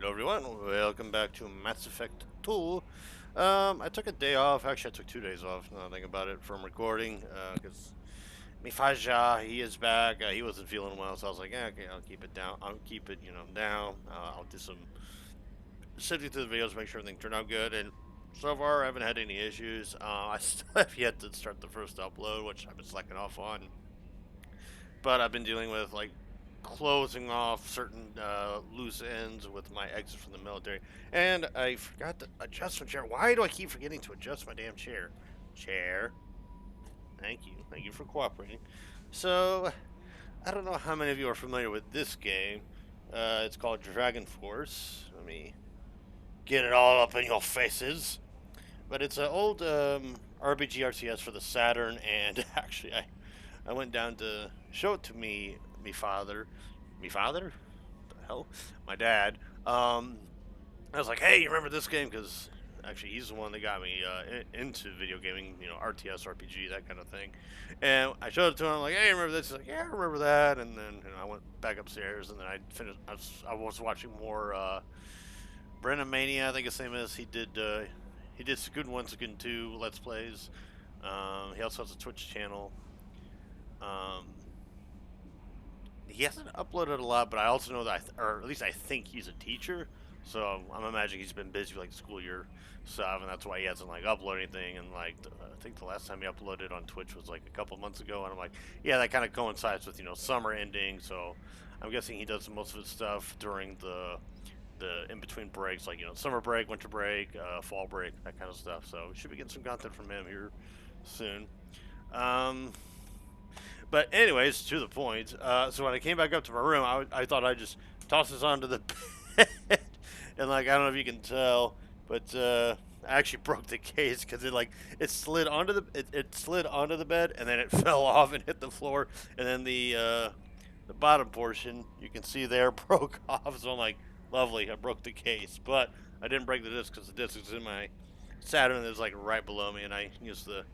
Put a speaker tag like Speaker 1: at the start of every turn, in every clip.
Speaker 1: Hello everyone, welcome back to Mass Effect 2. I took a day off, actually I took 2 days off, now that I think about it, from recording, because Mifaja, he is back, he wasn't feeling well, so I was like, yeah, okay, I'll keep it down, I'll keep it, down, I'll do some sifting through the videos, make sure everything turned out good, and so far I haven't had any issues. I still have yet to start the first upload, which I've been slacking off on, but I've been dealing with, like, closing off certain loose ends with my exit from the military. And I forgot to adjust my chair. Why do I keep forgetting to adjust my damn chair? Chair. Thank you. Thank you for cooperating. So, I don't know how many of you are familiar with this game. It's called Dragon Force. Let me get it all up in your faces. But it's an old RPG RTS for the Saturn, and actually, I went down to show it to me father, what the hell, my dad. I was like, hey, you remember this game? Because actually, he's the one that got me into video gaming, RTS, RPG, that kind of thing. And I showed it to him. I'm like, hey, remember this? He's like, yeah, I remember that. And then I went back upstairs, and then I finished. I was watching more Brennan Mania, I think his name is. He did Suikoden 1, Suikoden 2 Let's Plays. He also has a Twitch channel. Um, he hasn't uploaded a lot, but I also know that, or at least I think he's a teacher. So I'm imagining he's been busy with like school year stuff, and that's why he hasn't like uploaded anything. And like I think the last time he uploaded on Twitch was like a couple months ago, and I'm like, yeah, that kind of coincides with summer ending. So I'm guessing he does most of his stuff during the in between breaks, like summer break, winter break, fall break, that kind of stuff. So we should be getting some content from him here soon. Um, but anyways, to the point. So when I came back up to my room, I thought I'd just toss this onto the bed, and like I don't know if you can tell, but I actually broke the case because it slid onto it slid onto the bed, and then it fell off and hit the floor, and then the bottom portion you can see there broke off. So I'm like, lovely, I broke the case, but I didn't break the disc because the disc is in my Saturn is like right below me, and I use the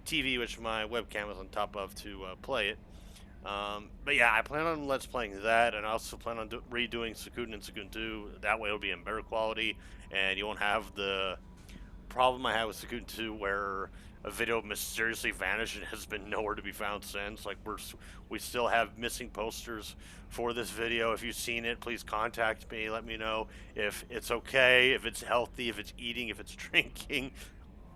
Speaker 1: TV, which my webcam is on top of, to play it. But yeah, I plan on Let's Playing that, and I also plan on redoing Suikoden and Suikoden 2. That way it'll be in better quality, and you won't have the problem I had with Suikoden 2 where a video mysteriously vanished and has been nowhere to be found since. Like, we still have missing posters for this video. If you've seen it, please contact me. Let me know if it's okay, if it's healthy, if it's eating, if it's drinking,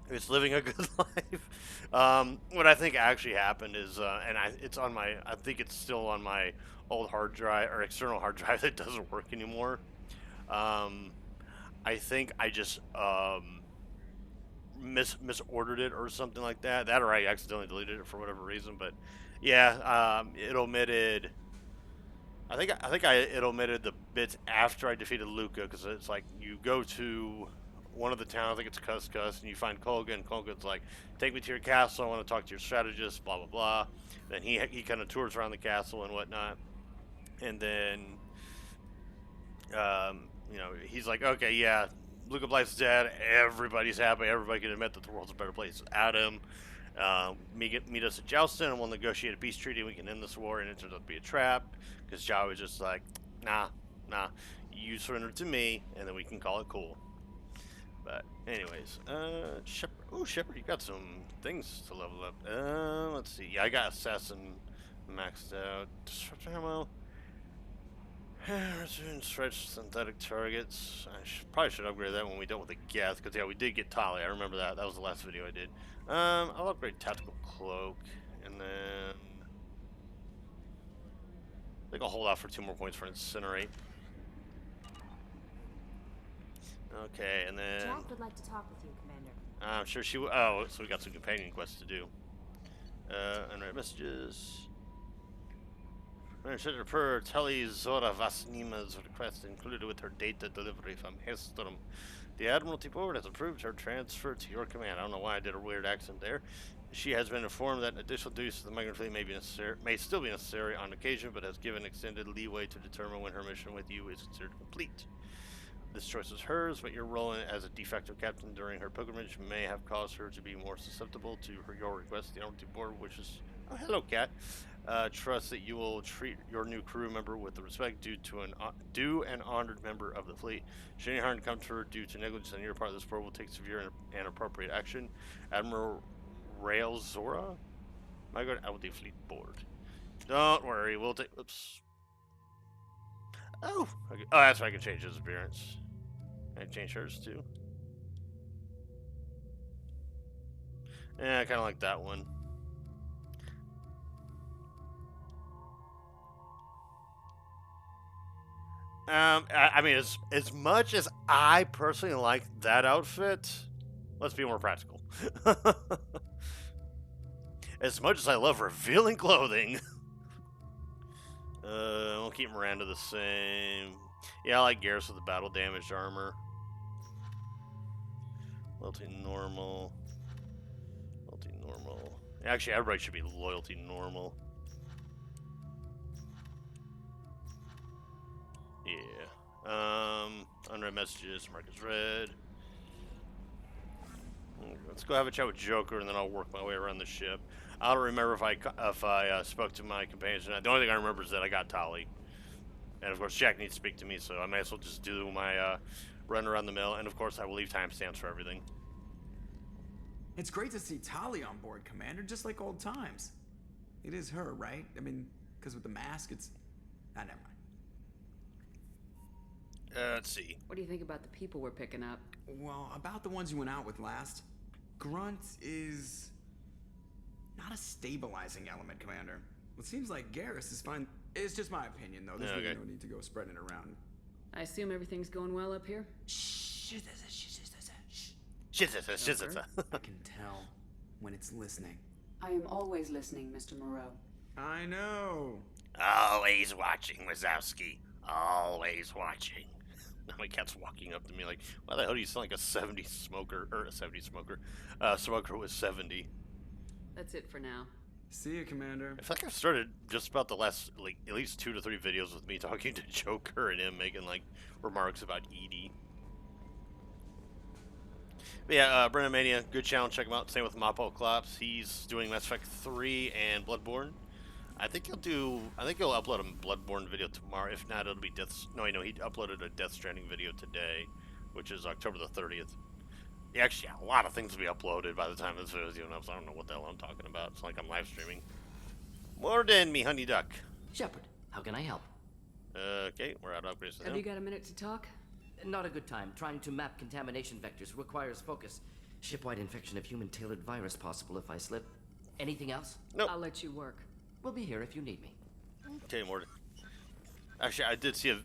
Speaker 1: if it's living a good life. What I think actually happened is, I think it's still on my old hard drive or external hard drive that doesn't work anymore. Um, I think I just misordered it or something like that. That or I accidentally deleted it for whatever reason. But yeah, it omitted. It omitted the bits after I defeated Luca because it's like you go to one of the towns. I think it's Cuscus, and you find Kolga, and Kolga's like, "Take me to your castle. I want to talk to your strategist." Blah blah blah. Then he kind of tours around the castle and whatnot, and then he's like, "Okay, yeah, Luca Blythe's dead. Everybody's happy. Everybody can admit that the world's a better place without him. Meet us at Joustin, and we'll negotiate a peace treaty. We can end this war." And it turns out to be a trap because Jao was just like, "Nah, nah. You surrender to me, and then we can call it cool." But anyways, Shepard. Oh, Shepard, you got some things to level up. Let's see. Yeah, I got Assassin maxed out. Disruptor ammo. Stretch synthetic targets. Probably should upgrade that when we dealt with the Geth, because yeah, we did get Tali. I remember that. That was the last video I did. I'll upgrade tactical cloak, and then I think I'll hold out for 2 more points for incinerate. Okay, and then
Speaker 2: Jack would like to talk with you, Commander.
Speaker 1: I'm sure she will. Oh, so we got some companion quests to do. Unread messages. Per Telly Zora Vasnima's request included with her data delivery from Hestorm. The Admiralty Board has approved her transfer to your command. I don't know why I did a weird accent there. She has been informed that additional duties to the migrant fleet may still be necessary on occasion, but has given extended leeway to determine when her mission with you is considered complete. This choice is hers, but your role as a de facto captain during her pilgrimage may have caused her to be more susceptible to your request. The Admiralty Board wishes... Oh, hello, Cat. Trust that you will treat your new crew member with the respect due an honored member of the fleet. Should any harm come to her due to negligence on your part, this board will take severe and appropriate action. Admiral Rail Zora? I go out with the fleet board. Don't worry, we'll take. Oops. Oh, okay. Oh, that's why I can change his appearance. Can I change hers too? Yeah, I kind of like that one. I mean, as much as I personally like that outfit, let's be more practical. As much as I love revealing clothing, we'll keep Miranda the same. Yeah, I like Garrus with the battle damaged armor. Loyalty normal. Loyalty normal. Actually, everybody should be loyalty normal. Yeah. Unread messages, mark as read. Let's go have a chat with Joker, and then I'll work my way around the ship. I don't remember if I spoke to my companions or not. The only thing I remember is that I got Tali, and of course Jack needs to speak to me, so I might as well just do my run around the mill. And of course, I will leave timestamps for everything.
Speaker 3: It's great to see Tali on board, Commander, just like old times. It is her, right? I mean, because with the mask, it's... Ah, never mind.
Speaker 1: Let's see.
Speaker 4: What do you think about the people we're picking up?
Speaker 3: Well, about the ones you went out with last, Grunt is... not a stabilizing element, Commander. It seems like Garrus is fine. It's just my opinion, though. There's really no need to go spreading it around.
Speaker 4: I assume everything's going well up here?
Speaker 3: Shh. I can tell when it's listening.
Speaker 2: I am always listening, Mr. Moreau.
Speaker 3: I know.
Speaker 1: Always watching, Wazowski. Always watching. Now my cat's walking up to me like, why the hell do you sound like a 70s smoker? Or a 70s smoker. Smoker was 70.
Speaker 4: That's it for now.
Speaker 3: See you, Commander.
Speaker 1: I feel like I've started just about the last, like, at least 2 to 3 videos with me talking to Joker and him making, like, remarks about Edie. But yeah, Brennan Mania, good channel, check him out. Same with Moppo Clops. He's doing Mass Effect 3 and Bloodborne. I think he'll upload a Bloodborne video tomorrow. If not, it'll be he uploaded a Death Stranding video today, which is October the 30th. Yeah, actually, a lot of things will be uploaded by the time this video is even up, so I don't know what the hell I'm talking about. It's like I'm live streaming. More than me, honey duck.
Speaker 5: Shepard, how can I help?
Speaker 1: Okay, we're out of upgrades.
Speaker 4: Have you got a minute to talk?
Speaker 5: Not a good time. Trying to map contamination vectors requires focus. Shipwide infection of human-tailored virus possible if I slip. Anything else?
Speaker 1: Nope.
Speaker 4: I'll let you work.
Speaker 5: We'll be here if you need me.
Speaker 1: Okay, Morty. Actually, I did see a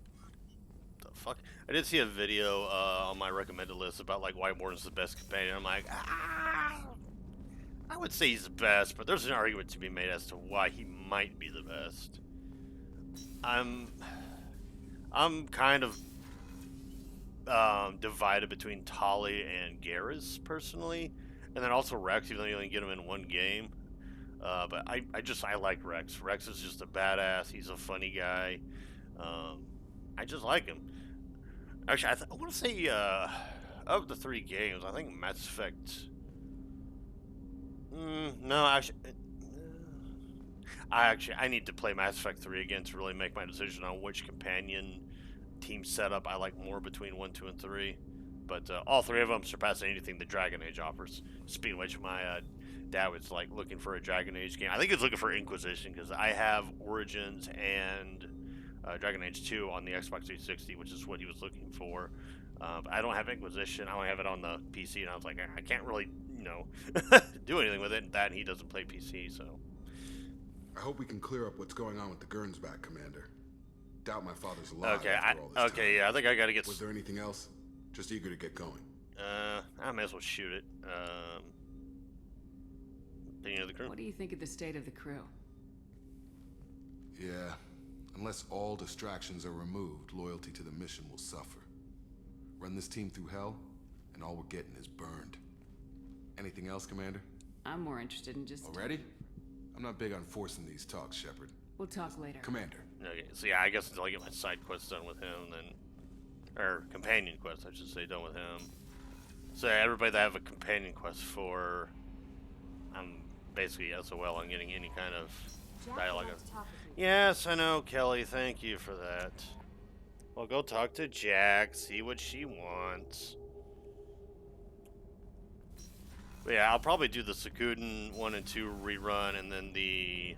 Speaker 1: video on my recommended list about like why Morton's the best companion. I'm like, I would say he's the best, but there's an argument to be made as to why he might be the best. I'm kind of divided between Tali and Garrus personally, and then also Rex, even though you only get him in one game. But I like Rex. Rex is just a badass. He's a funny guy. I just like him. Actually, I want to say of the 3 games, I think Mass Effect. No, I need to play Mass Effect 3 again to really make my decision on which companion team setup I like more between 1, 2, and 3. But all 3 of them surpass anything the Dragon Age offers. Speaking of which, my dad was like looking for a Dragon Age game. I think he was looking for Inquisition because I have Origins and Dragon Age 2 on the Xbox 360, which is what he was looking for. But I don't have Inquisition. I only have it on the PC, and I was like, I can't really, do anything with it. And he doesn't play PC, so.
Speaker 6: I hope we can clear up what's going on with the Gernsback, Commander. Doubt my father's alive
Speaker 1: Okay,
Speaker 6: after all this time.
Speaker 1: yeah, I think I gotta get.
Speaker 6: Was there anything else? Just eager to get going.
Speaker 1: I may as well shoot it. Opinion of the crew.
Speaker 4: What do you think of the state of the crew?
Speaker 6: Yeah, unless all distractions are removed, loyalty to the mission will suffer. Run this team through hell, and all we're getting is burned. Anything else, Commander?
Speaker 4: I'm more interested in just...
Speaker 6: Already? I'm not big on forcing these talks, Shepard.
Speaker 4: We'll talk later.
Speaker 6: Commander.
Speaker 1: Okay, so yeah, I guess until I get my side quest done with him, then, or companion quest, I should say, done with him. So yeah, everybody that I have a companion quest for, I'm basically SOL on getting any kind of dialogue. Yes, I know, Kelly. Thank you for that. Well, go talk to Jack, see what she wants. But yeah, I'll probably do the Suikoden 1 and 2 rerun, and then the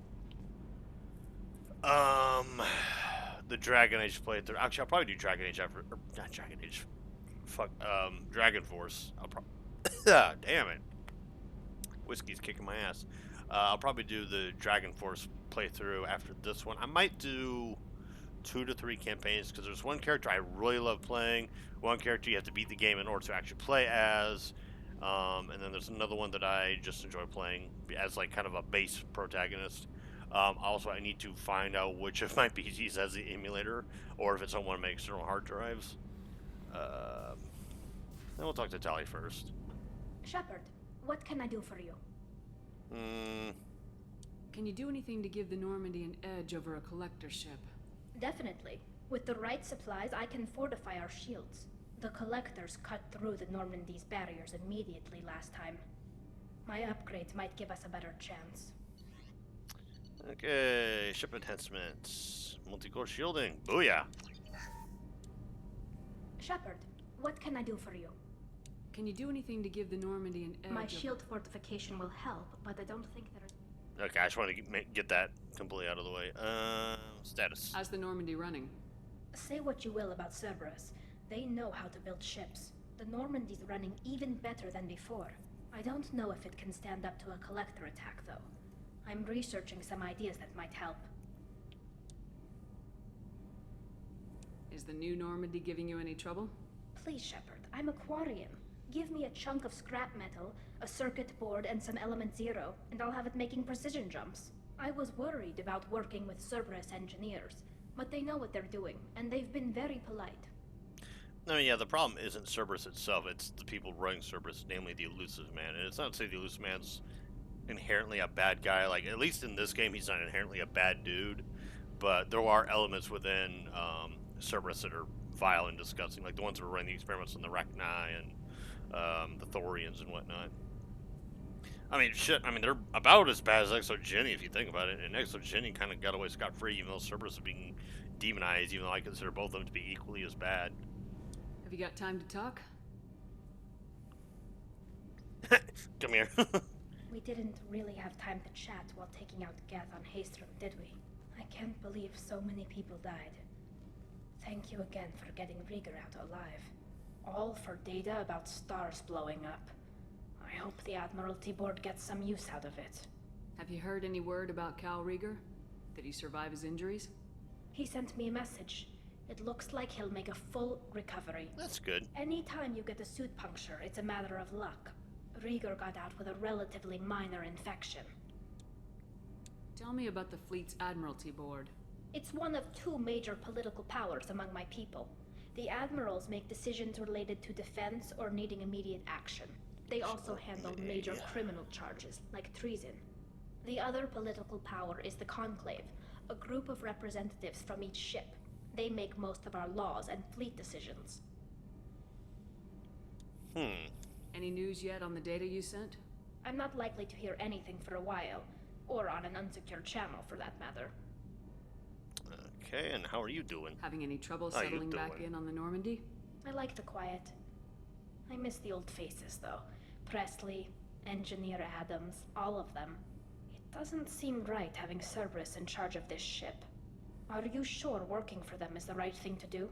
Speaker 1: Dragon Age playthrough. Actually, I'll probably do Dragon Age after, or not Dragon Age. Fuck, Dragon Force. I'll probably, damn it. Whiskey's kicking my ass. I'll probably do the Dragon Force playthrough after this one. I might do 2 to 3 campaigns, because there's one character I really love playing, one character you have to beat the game in order to actually play as, and then there's another one that I just enjoy playing as like kind of a base protagonist. Also, I need to find out which of my PCs has the emulator, or if it's on one of my external hard drives. Then we'll talk to Tali first.
Speaker 7: Shepard, what can I do for you?
Speaker 4: Can you do anything to give the Normandy an edge over a collector ship?
Speaker 7: Definitely. With the right supplies, I can fortify our shields. The collectors cut through the Normandy's barriers immediately last time. My upgrades might give us a better chance.
Speaker 1: Okay, ship enhancements. Multi-core shielding. Booyah!
Speaker 7: Shepard, what can I do for you?
Speaker 4: Can you do anything to give the Normandy an edge?
Speaker 7: My shield fortification will help, but I don't think there are...
Speaker 1: Okay, I just wanted to get that completely out of the way. Status.
Speaker 4: How's the Normandy running?
Speaker 7: Say what you will about Cerberus. They know how to build ships. The Normandy's running even better than before. I don't know if it can stand up to a collector attack, though. I'm researching some ideas that might help.
Speaker 4: Is the new Normandy giving you any trouble?
Speaker 7: Please, Shepard, I'm a Quarian. Give me a chunk of scrap metal, a circuit board, and some element zero, and I'll have it making precision jumps. I was worried about working with Cerberus engineers, but they know what they're doing, and they've been very polite.
Speaker 1: No, yeah, the problem isn't Cerberus itself, it's the people running Cerberus, namely the Elusive Man. And it's not to say the Elusive Man's inherently a bad guy, like, at least in this game, he's not inherently a bad dude, but there are elements within Cerberus that are vile and disgusting, like the ones that were running the experiments on the Rachni and the Thorians and whatnot. I mean, shit, I mean, they're about as bad as Exogeny if you think about it, and Exogeny kind of got away scot-free, even though Cerberus is being demonized, even though I consider both of them to be equally as bad.
Speaker 4: Have you got time to talk?
Speaker 1: Come here.
Speaker 7: We didn't really have time to chat while taking out Gath on Haestrom, did we? I can't believe so many people died. Thank you again for getting Rieger out alive. All for data about stars blowing up. I hope the Admiralty Board gets some use out of it.
Speaker 4: Have you heard any word about Cal Rieger? Did he survive his injuries?
Speaker 7: He sent me a message. It looks like he'll make a full recovery.
Speaker 1: That's good.
Speaker 7: Anytime you get a suit puncture, it's a matter of luck. Rieger got out with a relatively minor infection.
Speaker 4: Tell me about the fleet's Admiralty Board.
Speaker 7: It's one of 2 major political powers among my people. The admirals make decisions related to defense or needing immediate action. They also handle major criminal charges, like treason. The other political power is the Conclave, a group of representatives from each ship. They make most of our laws and fleet decisions.
Speaker 4: Any news yet on the data you sent?
Speaker 7: I'm not likely to hear anything for a while, or on an unsecured channel for that matter.
Speaker 1: Okay, and how are you doing?
Speaker 4: Having any trouble
Speaker 1: How you
Speaker 4: settling back
Speaker 1: doing?
Speaker 4: in on the Normandy?
Speaker 7: I like the quiet. I miss the old faces, though. Presley, Engineer Adams, all of them. It doesn't seem right having Cerberus in charge of this ship. Are you sure working for them is the right thing to do?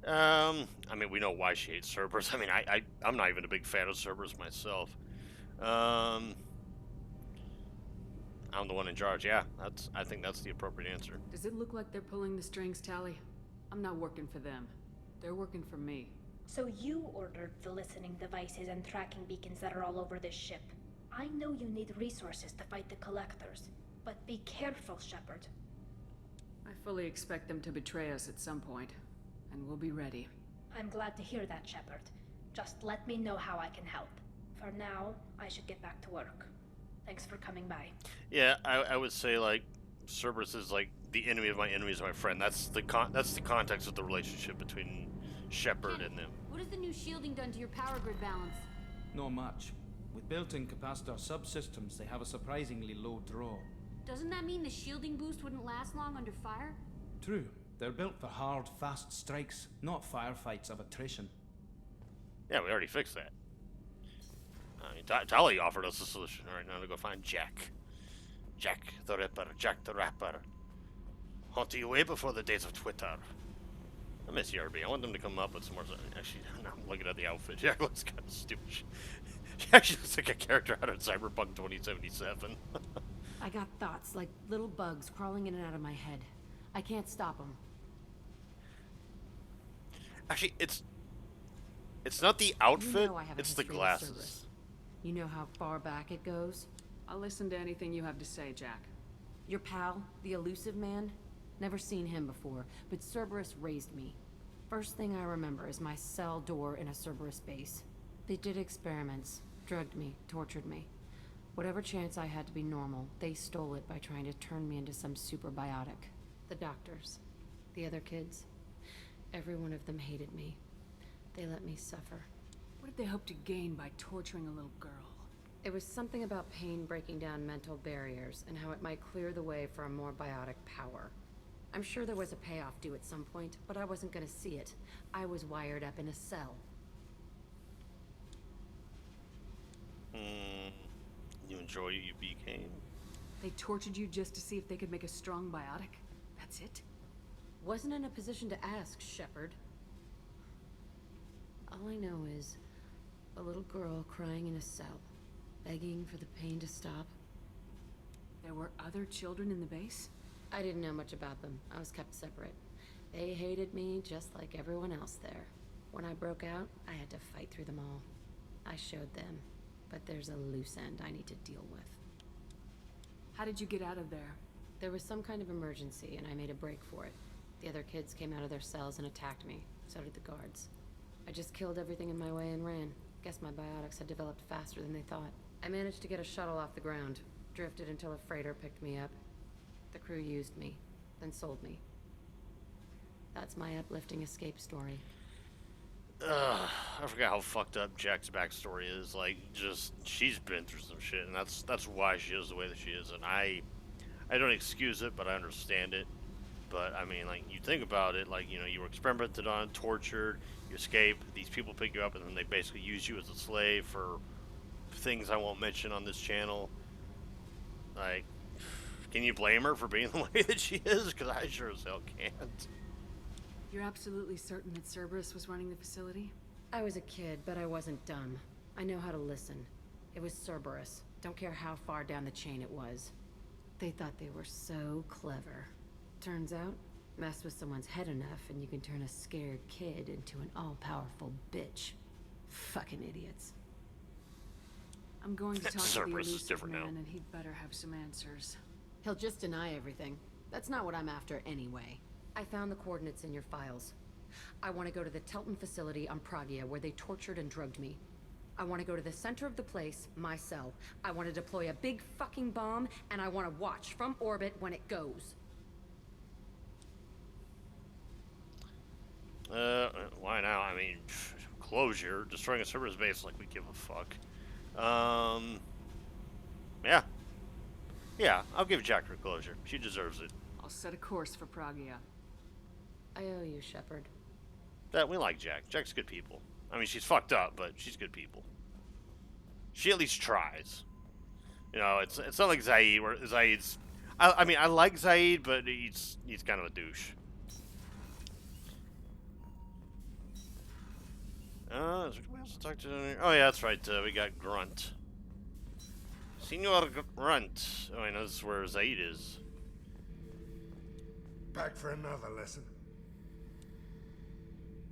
Speaker 1: I mean, we know why she hates Cerberus. I mean, I'm not even a big fan of Cerberus myself. I'm the one in charge. Yeah, I think that's the appropriate answer.
Speaker 4: Does it look like they're pulling the strings, Tali? I'm not working for them. They're working for me.
Speaker 7: So you ordered the listening devices and tracking beacons that are all over this ship. I know you need resources to fight the Collectors, but be careful, Shepard.
Speaker 4: I fully expect them to betray us at some point, and we'll be ready.
Speaker 7: I'm glad to hear that, Shepard. Just let me know how I can help. For now, I should get back to work. Thanks for coming by.
Speaker 1: Yeah, I would say, like, Cerberus is like the enemy of my enemy is my friend. That's the context of the relationship between Shepard and them.
Speaker 8: What has the new shielding done to your power grid balance?
Speaker 9: Not much. With built-in capacitor subsystems, they have a surprisingly low draw.
Speaker 8: Doesn't that mean the shielding boost wouldn't last long under fire?
Speaker 9: True. They're built for hard, fast strikes, not firefights of attrition.
Speaker 1: Yeah, we already fixed that. I mean, Tali offered us a solution. All right, now to go find Jack. Jack the Ripper, Jack the Rapper. Haunt you way before the days of Twitter. I miss ERB. I want them to come up with some more. Actually, now I'm looking at the outfit. Jack looks kind of stupid. She actually looks like a character out of Cyberpunk 2077.
Speaker 4: I got thoughts like little bugs crawling in and out of my head. I can't stop them.
Speaker 1: Actually, it's not the outfit,
Speaker 4: You know I have a
Speaker 1: it's the
Speaker 4: history with
Speaker 1: glasses.
Speaker 4: Cerberus. You know how far back it goes? I'll listen to anything you have to say, Jack.
Speaker 10: Your pal, the elusive man? Never seen him before, but Cerberus raised me. First thing I remember is my cell door in a Cerberus base. They did experiments, drugged me, tortured me. Whatever chance I had to be normal, they stole it by trying to turn me into some super biotic. The doctors, the other kids, every one of them hated me. They let me suffer.
Speaker 4: What did they hope to gain by torturing a little girl?
Speaker 10: It was something about pain breaking down mental barriers and how it might clear the way for a more biotic power. I'm sure there was a payoff due at some point, but I wasn't gonna see it. I was wired up in a cell.
Speaker 1: You enjoy what you became?
Speaker 4: They tortured you just to see if they could make a strong biotic? That's it?
Speaker 10: Wasn't in a position to ask, Shepard. All I know is a little girl crying in a cell, begging for the pain to stop.
Speaker 4: There were other children in the base?
Speaker 10: I didn't know much about them. I was kept separate. They hated me just like everyone else there. When I broke out, I had to fight through them all. I showed them, but there's a loose end I need to deal with.
Speaker 4: How did you get out of there?
Speaker 10: There was some kind of emergency, and I made a break for it. The other kids came out of their cells and attacked me. So did the guards. I just killed everything in my way and ran. Guess my biotics had developed faster than they thought. I managed to get a shuttle off the ground. Drifted until a freighter picked me up. The crew used me, then sold me. That's my uplifting escape story.
Speaker 1: I forgot how fucked up Jack's backstory is. Like, just she's been through some shit, and that's why she is the way that she is. And I don't excuse it, but I understand it. But I mean, like, you think about it, like, you know, you were experimented on, tortured, you escape. These people pick you up, and then they basically use you as a slave for things I won't mention on this channel. Like, can you blame her for being the way that she is? Because I sure as hell can't.
Speaker 4: You're absolutely certain that Cerberus was running the facility?
Speaker 10: I was a kid, but I wasn't dumb. I know how to listen. It was Cerberus. Don't care how far down the chain it was. They thought they were so clever. Turns out, mess with someone's head enough and you can turn a scared kid into an all-powerful bitch. Fucking idiots.
Speaker 4: I'm going to talk to the
Speaker 1: Cerberus is
Speaker 4: elusive
Speaker 1: different
Speaker 4: man,
Speaker 1: now.
Speaker 4: and he'd better have some answers.
Speaker 10: He'll just deny everything. That's not what I'm after anyway. I found the coordinates in your files. I want to go to the Telton facility on Pragia where they tortured and drugged me. I want to go to the center of the place, my cell. I want to deploy a big fucking bomb, and I want to watch from orbit when it goes.
Speaker 1: Why now? I mean, closure, destroying a server's base, like we give a fuck. Yeah. Yeah, I'll give Jack her closure. She deserves it.
Speaker 4: I'll set a course for Pragia.
Speaker 10: I owe you, Shepard.
Speaker 1: That we like Jack. Jack's good people. I mean, she's fucked up, but she's good people. She at least tries. You know, it's not like Zaid, where Zaid's... I mean, I like Zaid, but he's kind of a douche. Is there anybody else to talk to down here? Oh, yeah, that's right. We got Grunt. Senor Grunt. Oh, I know this is where Zaid is.
Speaker 11: Back for another lesson.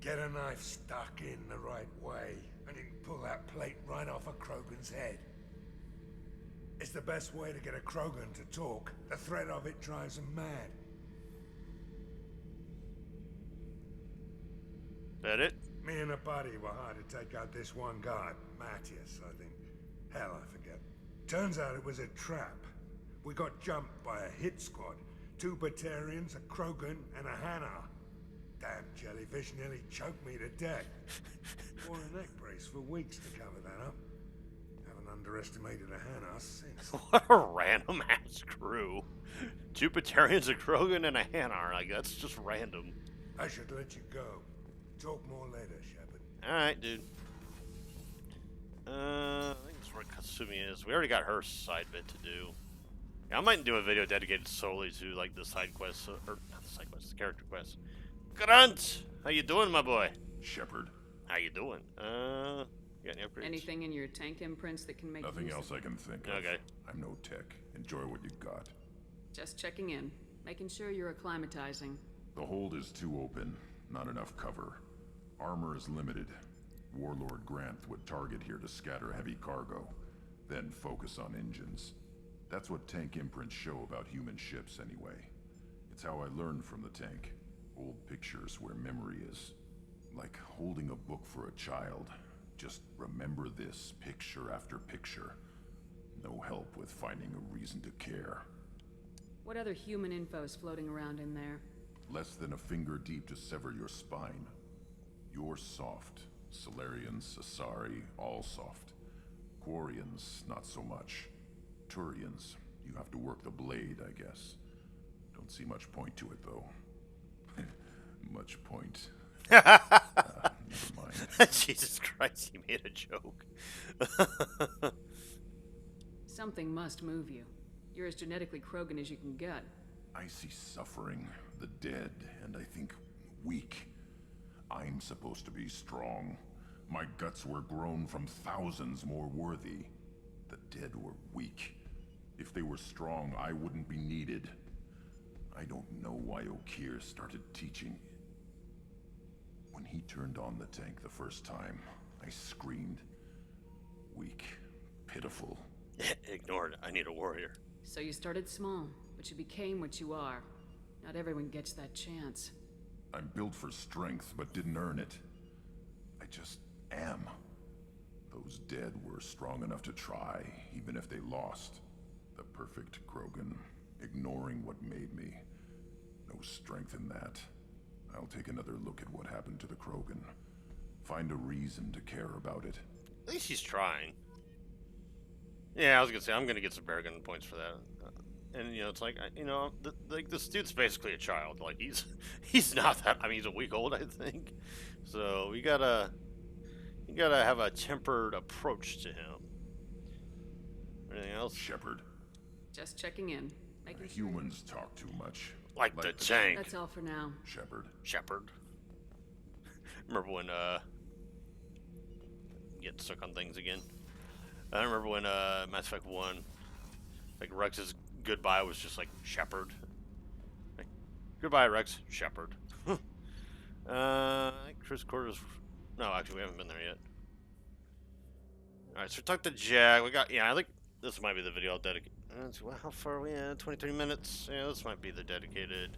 Speaker 11: Get a knife stuck in the right way, and you can pull that plate right off a Krogan's head. It's the best way to get a Krogan to talk. The threat of it drives them mad.
Speaker 1: That it?
Speaker 11: Me and a buddy were hired to take out this one guy, Matthias, I think. Hell, I forget. Turns out it was a trap. We got jumped by a hit squad. 2 Batarians, a Krogan, and a Hanar. Damn jellyfish nearly choked me to death. Wore a neck brace for weeks to cover that up. Haven't underestimated a Hanar since.
Speaker 1: What a random ass crew. 2 Batarians, a Krogan, and a Hanar. Like, that's just random.
Speaker 11: I should let you go. Talk more later, Shepard.
Speaker 1: Alright, dude. I think that's where Kasumi is. We already got her side bit to do. Yeah, I might do a video dedicated solely to, like, the side quests, or not the side quests, the character quests. Grunt! How you doing, my boy?
Speaker 12: Shepard.
Speaker 1: How you doing? You got any upgrades?
Speaker 13: Anything in your tank imprints that can make
Speaker 12: Nothing
Speaker 13: use
Speaker 12: else
Speaker 13: of...
Speaker 12: I can think of.
Speaker 1: Okay.
Speaker 12: I'm no tech. Enjoy what you got.
Speaker 13: Just checking in, making sure you're acclimatizing.
Speaker 12: The hold is too open. Not enough cover. Armor is limited. Warlord Grant would target here to scatter heavy cargo, then focus on engines. That's what tank imprints show about human ships anyway. It's how I learned from the tank. Old pictures where memory is. Like holding a book for a child. Just remember this picture after picture. No help with finding a reason to care.
Speaker 13: What other human info is floating around in there?
Speaker 12: Less than a finger deep to sever your spine. You're soft. Solarians, Asari, all soft. Quarians, not so much. Turians, you have to work the blade, I guess. Don't see much point to it, though. Much point. Never mind.
Speaker 1: Jesus Christ, he made a joke.
Speaker 13: Something must move you. You're as genetically Krogan as you can get.
Speaker 12: I see suffering, the dead, and I think weak. I'm supposed to be strong. My guts were grown from thousands more worthy. The dead were weak. If they were strong, I wouldn't be needed. I don't know why Okeer started teaching. When he turned on the tank the first time, I screamed. Weak. Pitiful.
Speaker 1: Ignored. I need a warrior.
Speaker 13: So you started small, but you became what you are. Not everyone gets that chance.
Speaker 12: I'm built for strength, but didn't earn it. I just am. Those dead were strong enough to try, even if they lost. The perfect Krogan, ignoring what made me. No strength in that. I'll take another look at what happened to the Krogan. Find a reason to care about it.
Speaker 1: At least he's trying. Yeah, I was gonna say, I'm gonna get some Barragan points for that. And, you know, it's like, you know, like, this dude's basically a child. Like, he's not that, I mean, he's a week old, I think. So, you gotta have a tempered approach to him. Anything else?
Speaker 12: Shepard.
Speaker 13: Just checking in. Making
Speaker 12: Humans talk too much.
Speaker 1: Like the tank.
Speaker 13: That's all for now.
Speaker 12: Shepard.
Speaker 1: Remember when, get stuck on things again? I remember when, Mass Effect 1, like, Rex's goodbye was just like, Shepard. Like, goodbye, Rex. Shepard. Chris Quarters. No, actually, we haven't been there yet. Alright, so talk to Jack. We got, yeah, I think this might be the video I'll dedicate. Well, how far are we at? 23 minutes? Yeah, this might be the dedicated.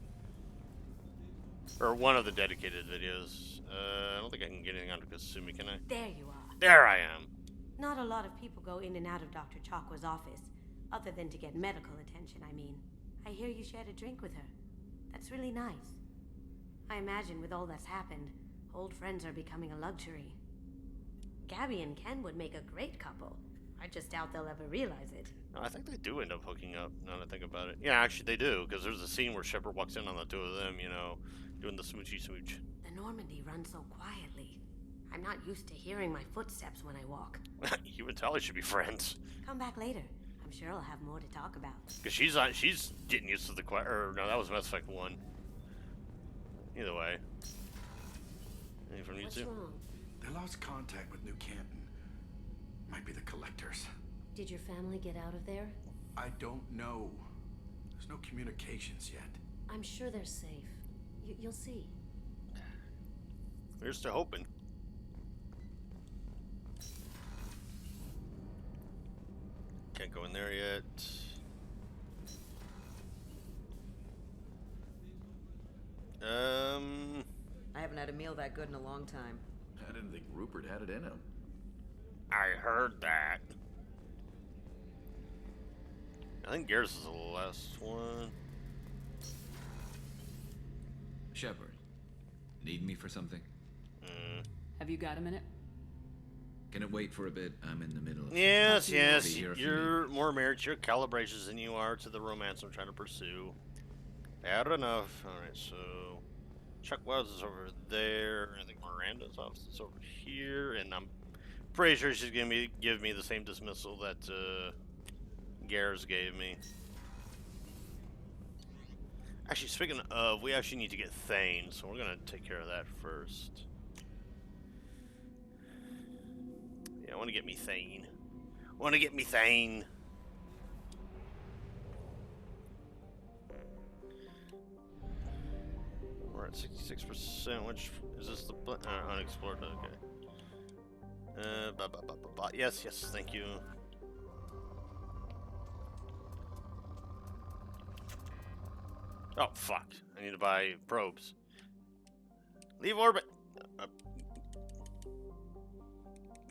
Speaker 1: Or one of the dedicated videos. I don't think I can get anything onto Kasumi, can I?
Speaker 14: There you are.
Speaker 1: There I am.
Speaker 14: Not a lot of people go in and out of Dr. Chakwa's office, other than to get medical attention, I mean. I hear you shared a drink with her. That's really nice. I imagine with all that's happened, old friends are becoming a luxury. Gabby and Ken would make a great couple. I just doubt they'll ever realize it.
Speaker 1: No, I think they do end up hooking up, now that I think about it. Yeah, actually they do, because there's a scene where Shepard walks in on the two of them, you know, doing the smoochy smooch.
Speaker 14: The Normandy runs so quietly. I'm not used to hearing my footsteps when I walk.
Speaker 1: You and Tali should be friends.
Speaker 14: Come back later. I'm sure I'll have more to talk about.
Speaker 1: Because she's getting used to the or no, that was Mass Effect 1. Either way. Anything from you two?
Speaker 14: Wrong?
Speaker 3: They lost contact with New Canton. Might be the collectors.
Speaker 14: Did your family get out of there?
Speaker 3: I don't know. There's no communications yet.
Speaker 14: I'm sure they're safe. You'll see.
Speaker 1: Here's to hoping. Can't go in there yet.
Speaker 15: I haven't had a meal that good in a long time.
Speaker 16: I didn't think Rupert had it in him.
Speaker 1: I heard that. I think Garrus is the last one.
Speaker 17: Shepard, need me for something?
Speaker 13: Have you got a minute?
Speaker 16: Can it wait for a bit? I'm in the middle of...
Speaker 1: Yes, yes.
Speaker 16: Be here if you
Speaker 1: You're more married to your calibrations than you are to the romance I'm trying to pursue. Fair enough. Alright, so... Chuck Wells is over there. I think Miranda's office is over here. And I'm pretty sure she's going to give me the same dismissal that Garrus gave me. Actually, speaking of, we actually need to get Thane, so we're going to take care of that first. Yeah, I want to get me Thane. Want to get me Thane. We're at 66%, which is this the unexplored? Okay. Yes, yes, thank you. Oh, fuck. I need to buy probes. Leave orbit.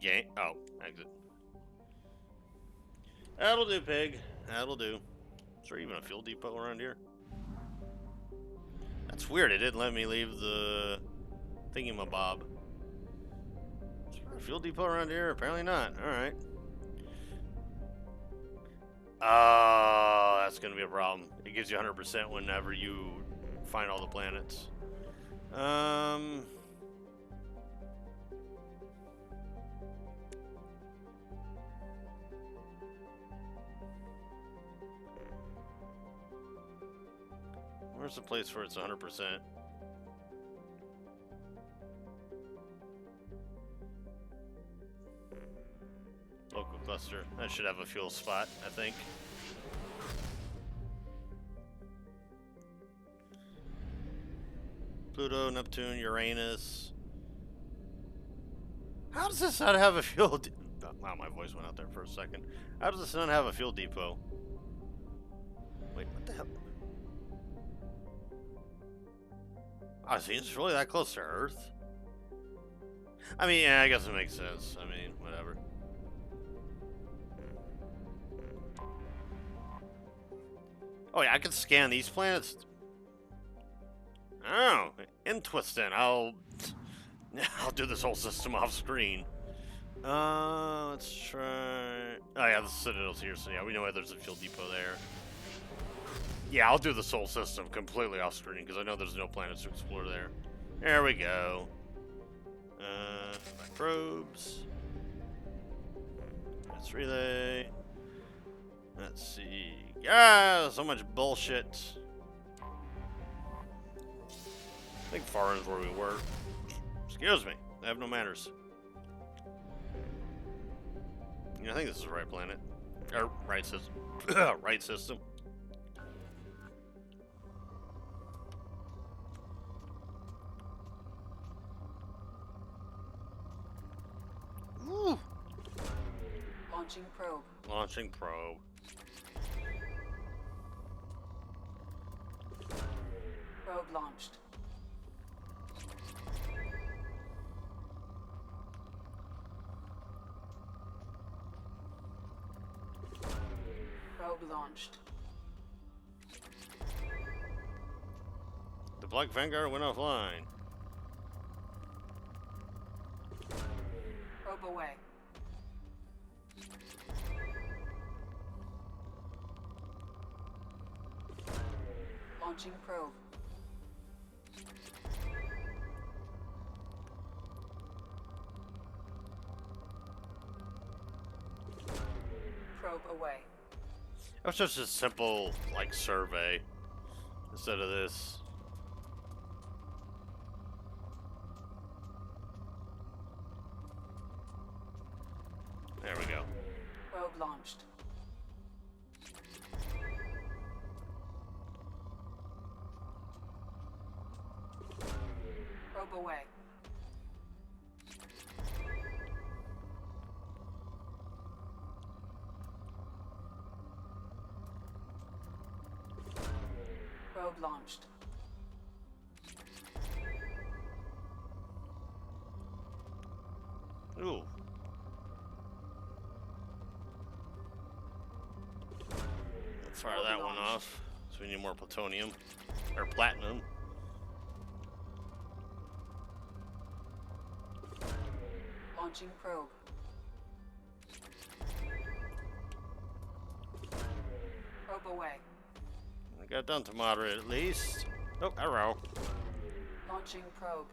Speaker 1: Game. Oh, exit. That'll do, pig. That'll do. Is there even a fuel depot around here? That's weird. It didn't let me leave the thingamabob. Is there a fuel depot around here? Apparently not. Alright. Oh, that's going to be a problem. It gives you 100% whenever you find all the planets. Where's the place where it's 100%? Local cluster. That should have a fuel spot, I think. Pluto, Neptune, Uranus. How does the sun have a fuel wow, my voice went out there for a second. How does the sun have a fuel depot? Wait, what the hell? Oh, it seems really that close to Earth? I mean, yeah, I guess it makes sense. I mean, whatever. Oh yeah, I can scan these planets. Oh, interesting. I'll do this whole system off screen. Let's try. Oh yeah, the Citadel's here, so yeah, we know why there's a fuel depot there. Yeah, I'll do this whole system completely off screen because I know there's no planets to explore there. There we go. My probes. That's relay. Let's see. Yeah, so much bullshit. I think far is where we were. Excuse me, I have no manners. Yeah, I think this is the right planet. Or right system. Right system. Ooh.
Speaker 2: Launching probe.
Speaker 1: Launching probe.
Speaker 2: Probe launched. Probe launched.
Speaker 1: The Black Vanguard went offline.
Speaker 2: Probe away. Launching probe. Probe away.
Speaker 1: That was just a simple, like, survey instead of this. There we go.
Speaker 2: Probe launched. Probe away. Probe launched.
Speaker 1: Ooh. Fire that one off. So we need more plutonium. Or platinum.
Speaker 2: Launching probe. Probe away.
Speaker 1: I got down to moderate at least. Oh, arrow.
Speaker 2: Launching probe.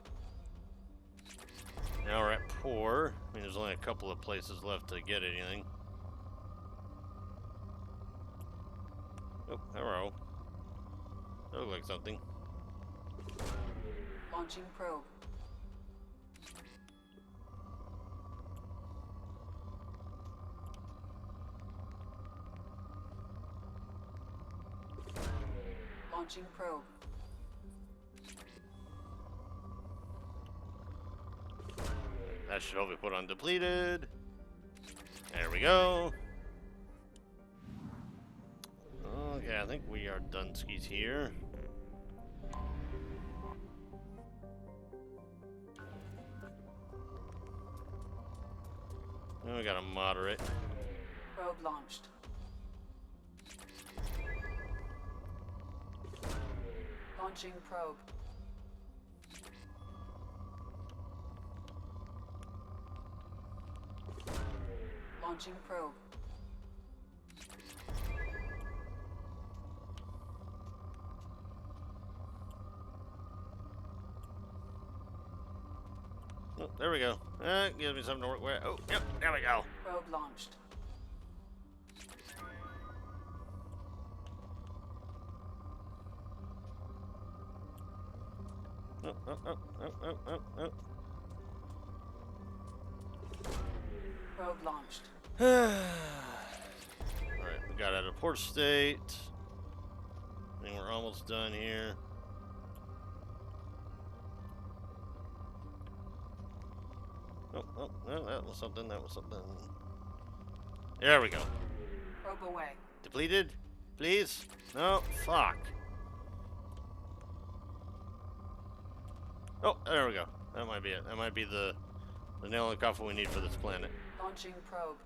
Speaker 1: Now we're at poor. I mean, there's only a couple of places left to get anything. Oh, arrow. That looked like something.
Speaker 2: Launching probe. Launching probe.
Speaker 1: That should hopefully put on depleted. There we go. Okay, I think we are done skis here. Now we gotta moderate.
Speaker 2: Probe launched. Launching probe. Launching probe.
Speaker 1: Oh, there we go. Gives me something to work with. Oh, yep, there we go.
Speaker 2: Probe launched.
Speaker 1: Oh.
Speaker 2: Probe launched.
Speaker 1: Alright, we got out of port state. I think we're almost done here. Oh, that was something, that was something. There we go.
Speaker 2: Probe away.
Speaker 1: Depleted? Please? No? Fuck. Oh, there we go. That might be it. That might be the nail in the coffin we need for this planet.
Speaker 2: Launching probe.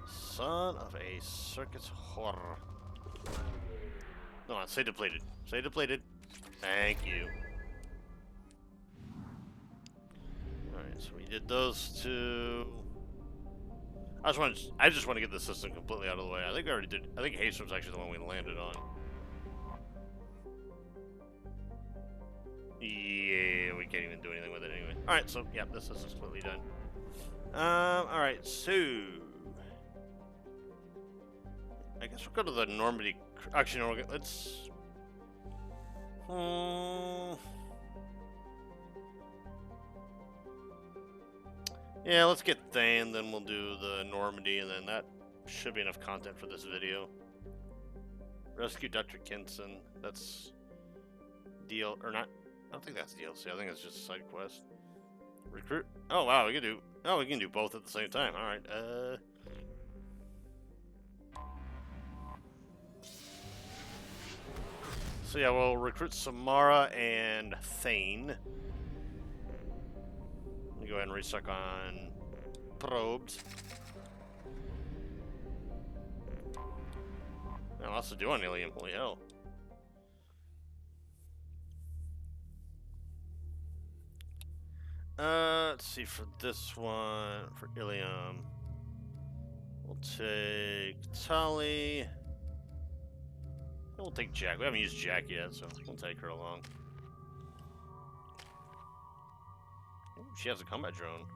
Speaker 1: Son of a circus horror. No, say depleted. Say depleted. Thank you. Alright, so we did those two. I just want to get the system completely out of the way. I think I already did. I think Haste was actually the one we landed on. Yeah, we can't even do anything with it anyway. Alright, so yeah, this system's completely done. Alright, so I guess we'll go to the Normandy. Actually, no, let's. Yeah, let's get Thane, then we'll do the Normandy, and then that should be enough content for this video. Rescue Dr. Kinson. That's deal or not? I don't think that's DLC. I think it's just a side quest. Recruit. Oh wow, we can do. Oh, we can do both at the same time. All right. So yeah, we'll recruit Samara and Thane. Let me go ahead and resuck on probes. Now, lots to do on Ilium. Holy hell. Let's see, for this one, for Ilium, we'll take Tali. We'll take Jack. We haven't used Jack yet, so we'll take her along. Ooh, she has a combat drone.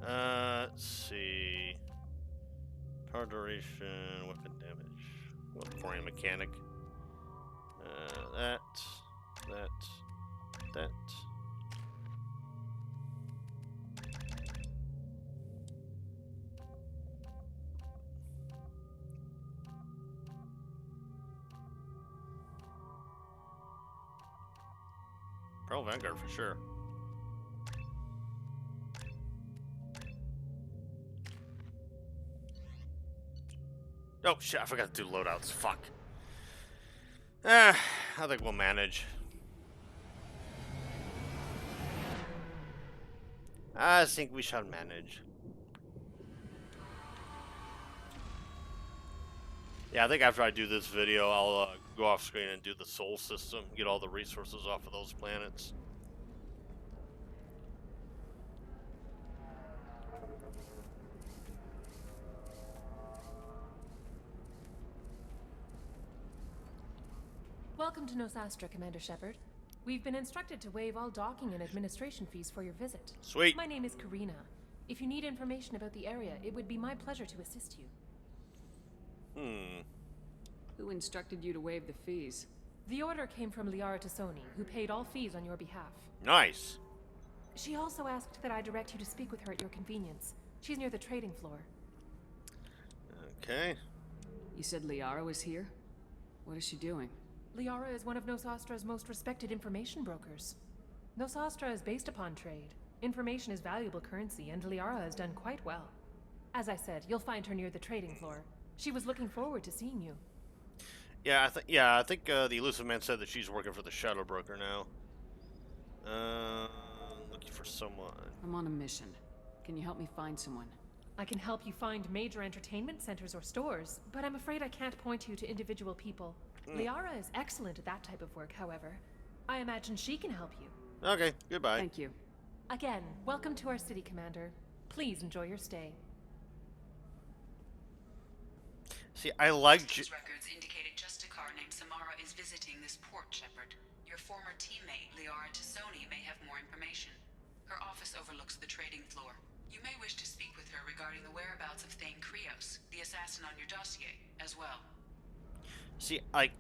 Speaker 1: Let's see. Power duration, weapon damage. Weapon forming mechanic. That. Probably Vanguard for sure. Oh shit, I forgot to do loadouts. Fuck. I think we'll manage. I think we shall manage. Yeah, I think after I do this video, I'll go off screen and do the Soul System, get all the resources off of those planets.
Speaker 17: Welcome to Nosastra, Commander Shepard. We've been instructed to waive all docking and administration fees for your visit.
Speaker 1: Sweet.
Speaker 17: My name is Karina. If you need information about the area, it would be my pleasure to assist you.
Speaker 13: Who instructed you to waive the fees?
Speaker 17: The order came from Liara Tassoni, who paid all fees on your behalf.
Speaker 1: Nice.
Speaker 17: She also asked that I direct you to speak with her at your convenience. She's near the trading floor.
Speaker 1: Okay.
Speaker 13: You said Liara was here? What is she doing?
Speaker 17: Liara is one of Nosastra's most respected information brokers. Nosastra is based upon trade. Information is valuable currency, and Liara has done quite well. As I said, you'll find her near the trading floor. She was looking forward to seeing you.
Speaker 1: Yeah, I think the elusive man said that she's working for the shadow broker now. Looking for someone.
Speaker 13: I'm on a mission. Can you help me find someone?
Speaker 17: I can help you find major entertainment centers or stores, but I'm afraid I can't point you to individual people. Liara is excellent at that type of work, however. I imagine she can help you.
Speaker 1: Okay, goodbye.
Speaker 13: Thank you.
Speaker 17: Again, welcome to our city, Commander. Please enjoy your stay.
Speaker 1: See, I like...
Speaker 2: records indicated just a car named Samara is visiting this port, Shepard. Your former teammate, Liara Tassoni, may have more information. Her office overlooks the trading floor. You may wish to speak with her regarding the whereabouts of Thane Krios, the assassin on your dossier, as well.
Speaker 1: See, I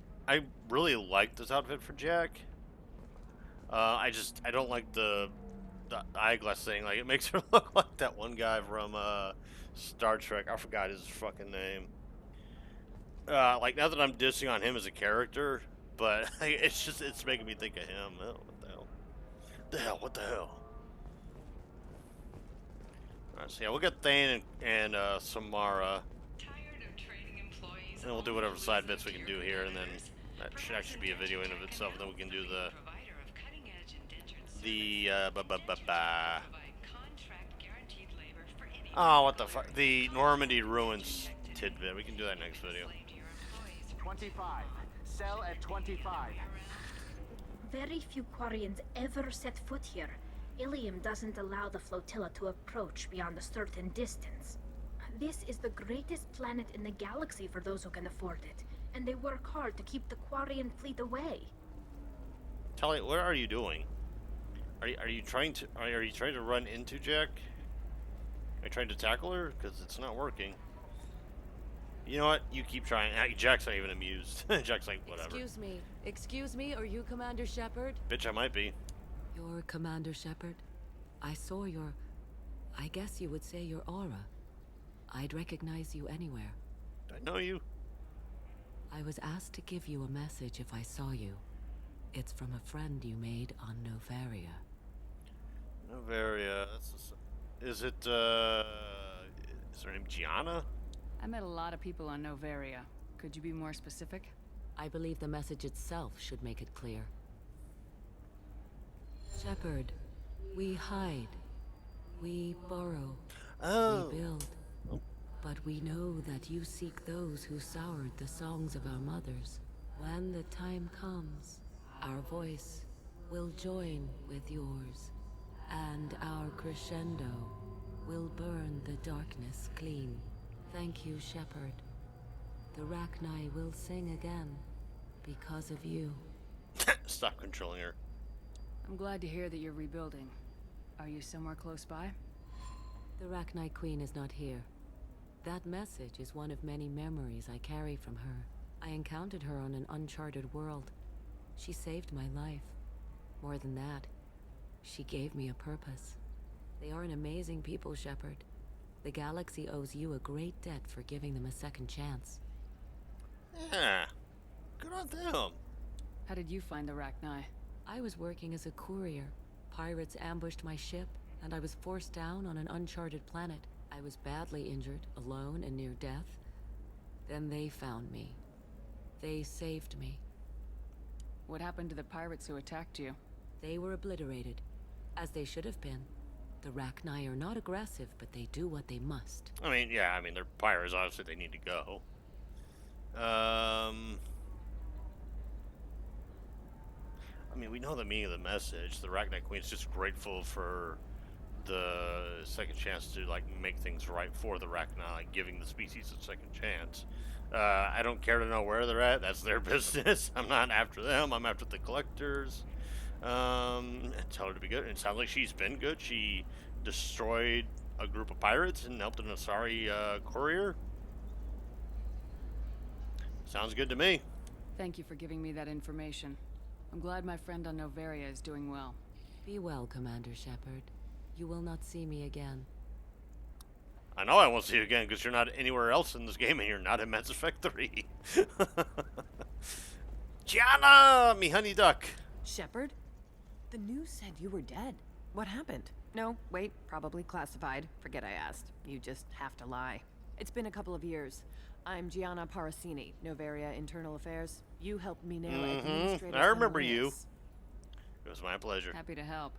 Speaker 1: really like this outfit for Jack. I don't like the eyeglass thing. Like, it makes her look like that one guy from Star Trek. I forgot his fucking name. Like, not that I'm dissing on him as a character, but it's making me think of him. Oh, what the hell? Alright, so yeah, we'll get Thane and Samara. And then we'll do whatever side bits we can do here, and then that should actually be a video in of itself, and then we can do oh, what the fuck? The Normandy Ruins tidbit. We can do that next video.
Speaker 18: 25. Sell at 25.
Speaker 7: Very few Quarians ever set foot here. Ilium doesn't allow the flotilla to approach beyond a certain distance. This is the greatest planet in the galaxy for those who can afford it, and they work hard to keep the Quarian fleet away.
Speaker 1: Tali, what are you doing? Are you trying to run into Jack? Are you trying to tackle her? Because it's not working. You know what? You keep trying. Jack's not even amused. Jack's like, whatever.
Speaker 10: Excuse me, are you Commander Shepard?
Speaker 1: Bitch, I might be.
Speaker 10: You're Commander Shepard? I saw your... I guess you would say your aura. I'd recognize you anywhere.
Speaker 1: I know you.
Speaker 10: I was asked to give you a message if I saw you. It's from a friend you made on Novaria.
Speaker 1: Novaria, is it, is her name Gianna?
Speaker 13: I met a lot of people on Novaria. Could you be more specific?
Speaker 10: I believe the message itself should make it clear. Shepard, we hide. We borrow.
Speaker 1: Oh.
Speaker 10: We build. But we know that you seek those who soured the songs of our mothers. When the time comes, our voice will join with yours, and our crescendo will burn the darkness clean. Thank you, Shepard. The Rachni will sing again because of you.
Speaker 1: Stop controlling her.
Speaker 13: I'm glad to hear that you're rebuilding. Are you somewhere close by?
Speaker 10: The Rachni Queen is not here. That message is one of many memories I carry from her. I encountered her on an uncharted world. She saved my life. More than that, she gave me a purpose. They are an amazing people, Shepard. The galaxy owes you a great debt for giving them a second chance.
Speaker 1: Yeah, good on them.
Speaker 13: How did you find the Rachni?
Speaker 10: I was working as a courier. Pirates ambushed my ship, and I was forced down on an uncharted planet. I was badly injured, alone and near death. Then they found me. They saved me.
Speaker 13: What happened to the pirates who attacked you?
Speaker 10: They were obliterated, as they should have been. The Rachni are not aggressive, but they do what they must.
Speaker 1: I mean, yeah, they're pirates. Obviously, they need to go. We know the meaning of the message. The Rachni Queen's just grateful for the second chance to like make things right for the Rachna, like giving the species a second chance. I don't care to know where they're at. That's their business. I'm not after them. I'm after the collectors. Tell her to be good. It sounds like she's been good. She destroyed a group of pirates and helped an Asari courier. Sounds good to me.
Speaker 13: Thank you for giving me that information. I'm glad my friend on Noveria is doing well.
Speaker 10: Be well, Commander Shepard. You will not see me again.
Speaker 1: I know I won't see you again because you're not anywhere else in this game and you're not in Mass Effect 3. Gianna, me honey duck.
Speaker 19: Shepard? The news said you were dead. What happened? No, wait, probably classified. Forget I asked. You just have to lie. It's been a couple of years. I'm Gianna Parasini, Noveria Internal Affairs. You helped me nail Administrator.
Speaker 1: I remember you. It was my pleasure.
Speaker 13: Happy to help.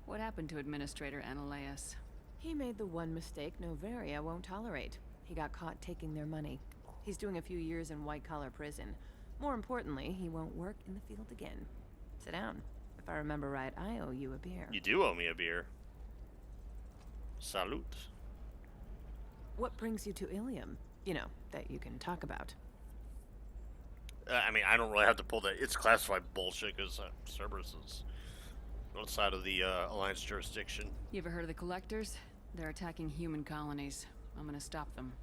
Speaker 13: What happened to Administrator Ananias?
Speaker 19: He made the one mistake Noveria won't tolerate. He got caught taking their money. He's doing a few years in white-collar prison. More importantly, he won't work in the field again. Sit down. If I remember right, I owe you a beer.
Speaker 1: You do owe me a beer. Salute.
Speaker 19: What brings you to Ilium? You know, that you can talk about.
Speaker 1: I mean, I don't really have to pull that. It's classified bullshit because Cerberus is outside of the Alliance jurisdiction.
Speaker 13: You ever heard of the Collectors? They're attacking human colonies. I'm gonna stop them.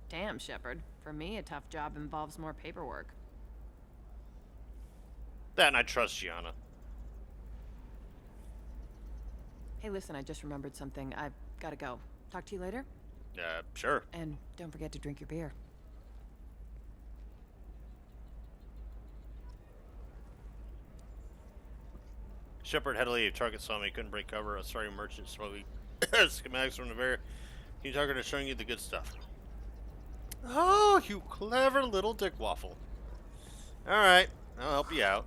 Speaker 19: Damn, Shepard. For me, a tough job involves more paperwork.
Speaker 1: That and I trust Gianna.
Speaker 19: Hey, listen, I just remembered something. I've gotta go. Talk to you later?
Speaker 1: Sure.
Speaker 19: And don't forget to drink your beer.
Speaker 1: Shepard had to leave. Target saw me. Couldn't break cover. A sorry merchant smoking schematics from the Can you talk her to showing you the good stuff? Oh, you clever little dick waffle. Alright, I'll help you out.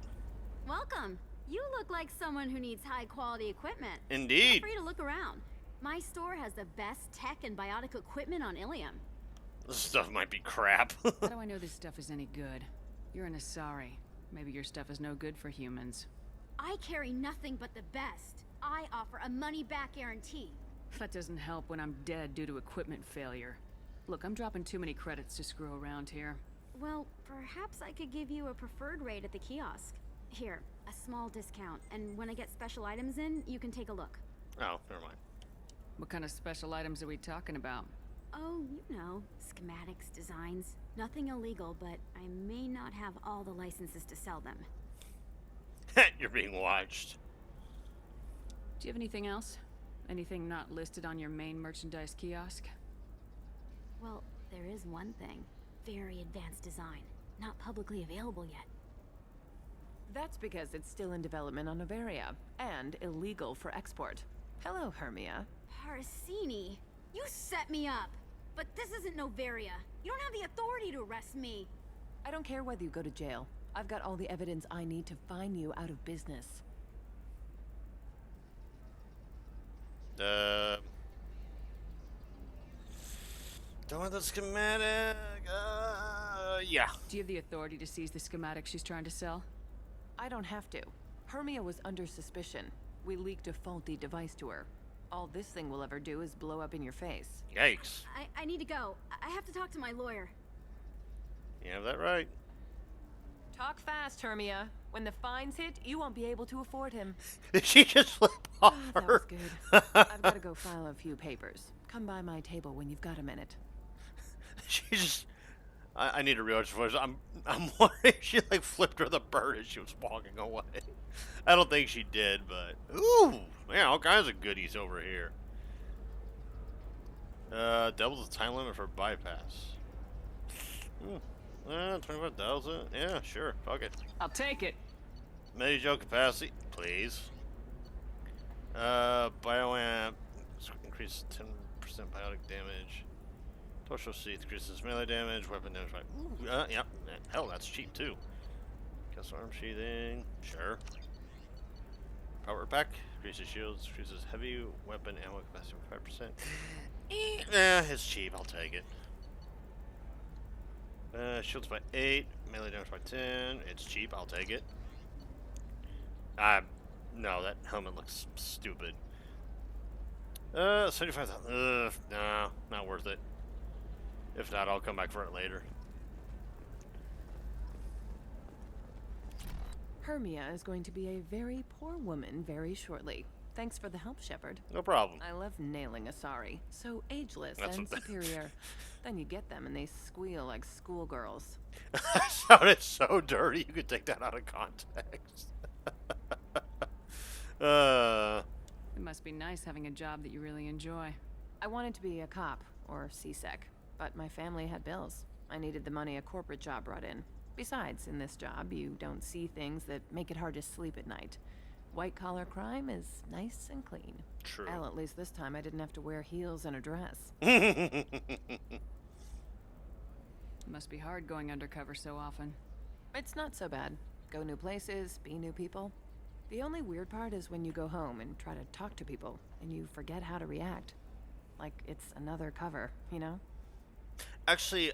Speaker 8: Welcome. You look like someone who needs high quality equipment.
Speaker 1: Indeed.
Speaker 8: Feel free to look around. My store has the best tech and biotic equipment on Ilium.
Speaker 1: This stuff might be crap.
Speaker 13: How do I know this stuff is any good? You're an Asari. Maybe your stuff is no good for humans.
Speaker 8: I carry nothing but the best. I offer a money-back guarantee.
Speaker 13: That doesn't help when I'm dead due to equipment failure. Look, I'm dropping too many credits to screw around here.
Speaker 8: Well, perhaps I could give you a preferred rate at the kiosk. Here, a small discount, and when I get special items in, you can take a look.
Speaker 1: Oh, never mind.
Speaker 13: What kind of special items are we talking about?
Speaker 8: Oh, you know, schematics, designs. Nothing illegal, but I may not have all the licenses to sell them.
Speaker 1: You're being watched.
Speaker 13: Do you have anything else? Anything not listed on your main merchandise kiosk?
Speaker 8: Well, there is one thing. Very advanced design. Not publicly available yet.
Speaker 19: That's because it's still in development on Noveria, and illegal for export. Hello, Hermia.
Speaker 8: Parasini, you set me up! But this isn't Noveria. You don't have the authority to arrest me.
Speaker 19: I don't care whether you go to jail. I've got all the evidence I need to fine you out of business.
Speaker 1: Don't want the schematic. Yeah.
Speaker 13: Do you have the authority to seize the schematic she's trying to sell?
Speaker 19: I don't have to. Hermia was under suspicion. We leaked a faulty device to her. All this thing will ever do is blow up in your face.
Speaker 1: Yikes.
Speaker 8: I need to go. I have to talk to my lawyer.
Speaker 1: You have that right.
Speaker 19: Talk fast, Hermia. When the fines hit, you won't be able to afford him.
Speaker 1: Did she just flip off
Speaker 19: That
Speaker 1: her?
Speaker 19: was good. I've got to go file a few papers. Come by my table when you've got a minute.
Speaker 1: She just... I need to realize her voice. I'm worried she like flipped her the bird as she was walking away. I don't think she did, but... Ooh! Man, all kinds of goodies over here. Double the time limit for bypass. 25,000? Yeah, sure. Fuck it.
Speaker 13: I'll take it.
Speaker 1: Medi-gel capacity, please. Bioamp increases 10% biotic damage. Torso C increases melee damage, weapon damage by... Ooh, yeah. Hell, that's cheap too. Custom arm sheathing, sure. Power pack, increases shields, increases heavy weapon ammo capacity by 5%. Yeah, it's cheap, I'll take it. Shields by 8, melee damage by 10. It's cheap, I'll take it. No, that helmet looks stupid. $75,000. Nah, not worth it. If not, I'll come back for it later.
Speaker 19: Hermia is going to be a very poor woman very shortly. Thanks for the help, Shepard.
Speaker 1: No problem.
Speaker 19: I love nailing Asari. So ageless and superior. Then you get them and they squeal like schoolgirls.
Speaker 1: That sounded so dirty, you could take that out of context.
Speaker 13: It must be nice having a job that you really enjoy.
Speaker 19: I wanted to be a cop, or CSEC, but my family had bills. I needed the money a corporate job brought in. Besides, in this job, you don't see things that make it hard to sleep at night. White-collar crime is nice and clean.
Speaker 1: True.
Speaker 19: Well, at least this time I didn't have to wear heels and a dress.
Speaker 13: It must be hard going undercover so often.
Speaker 19: It's not so bad. Go new places, be new people. The only weird part is when you go home and try to talk to people, and you forget how to react. Like it's another cover, you know?
Speaker 1: Actually,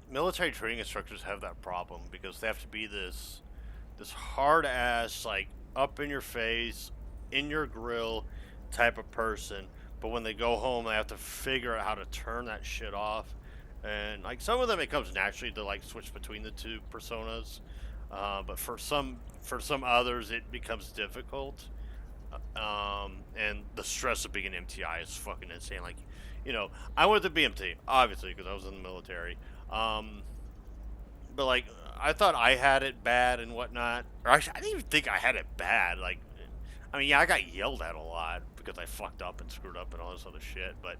Speaker 1: military training instructors have that problem because they have to be this hard ass, like up in your face, in your grill type of person. But when they go home, they have to figure out how to turn that shit off. And like some of them, it comes naturally to like switch between the two personas. But for some others, it becomes difficult. And the stress of being an MTI is fucking insane. Like, you know, I went to BMT, obviously, because I was in the military. But like, I thought I had it bad and whatnot. Or actually, I didn't even think I had it bad. Like, I mean, yeah, I got yelled at a lot because I fucked up and screwed up and all this other shit. But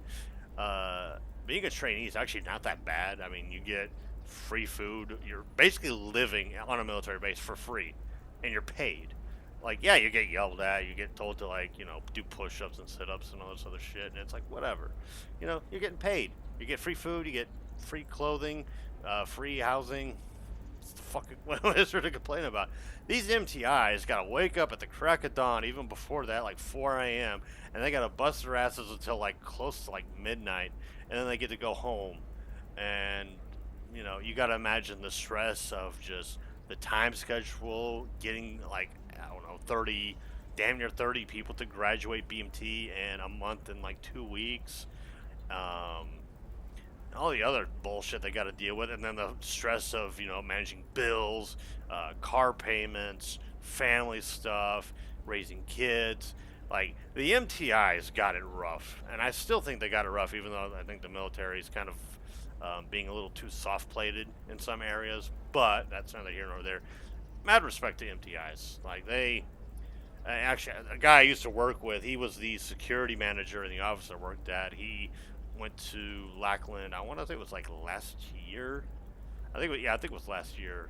Speaker 1: being a trainee is actually not that bad. I mean, you get free food. You're basically living on a military base for free, and you're paid. Like, yeah, you get yelled at. You get told to, like, you know, do push-ups and sit-ups and all this other shit. And it's like, whatever. You know, you're getting paid. You get free food. You get free clothing, free housing. What's the fucking, what is there to complain about? These MTIs got to wake up at the crack of dawn, even before that, like 4 a.m. And they got to bust their asses until, like, close to, like, midnight. And then they get to go home. And, you know, you got to imagine the stress of just the time schedule, getting, like, I don't know, 30, damn near 30 people to graduate BMT in a month and like 2 weeks. All the other bullshit they got to deal with, and then the stress of, you know, managing bills, car payments, family stuff, raising kids. Like, the MTIs got it rough, and I still think they got it rough, even though I think the military is kind of being a little too soft-plated in some areas, but that's neither here nor there. Mad respect to MTIs. Like, they... actually, a guy I used to work with, he was the security manager in the office I worked at. He went to Lackland, I want to say it was like last year. I think it was last year.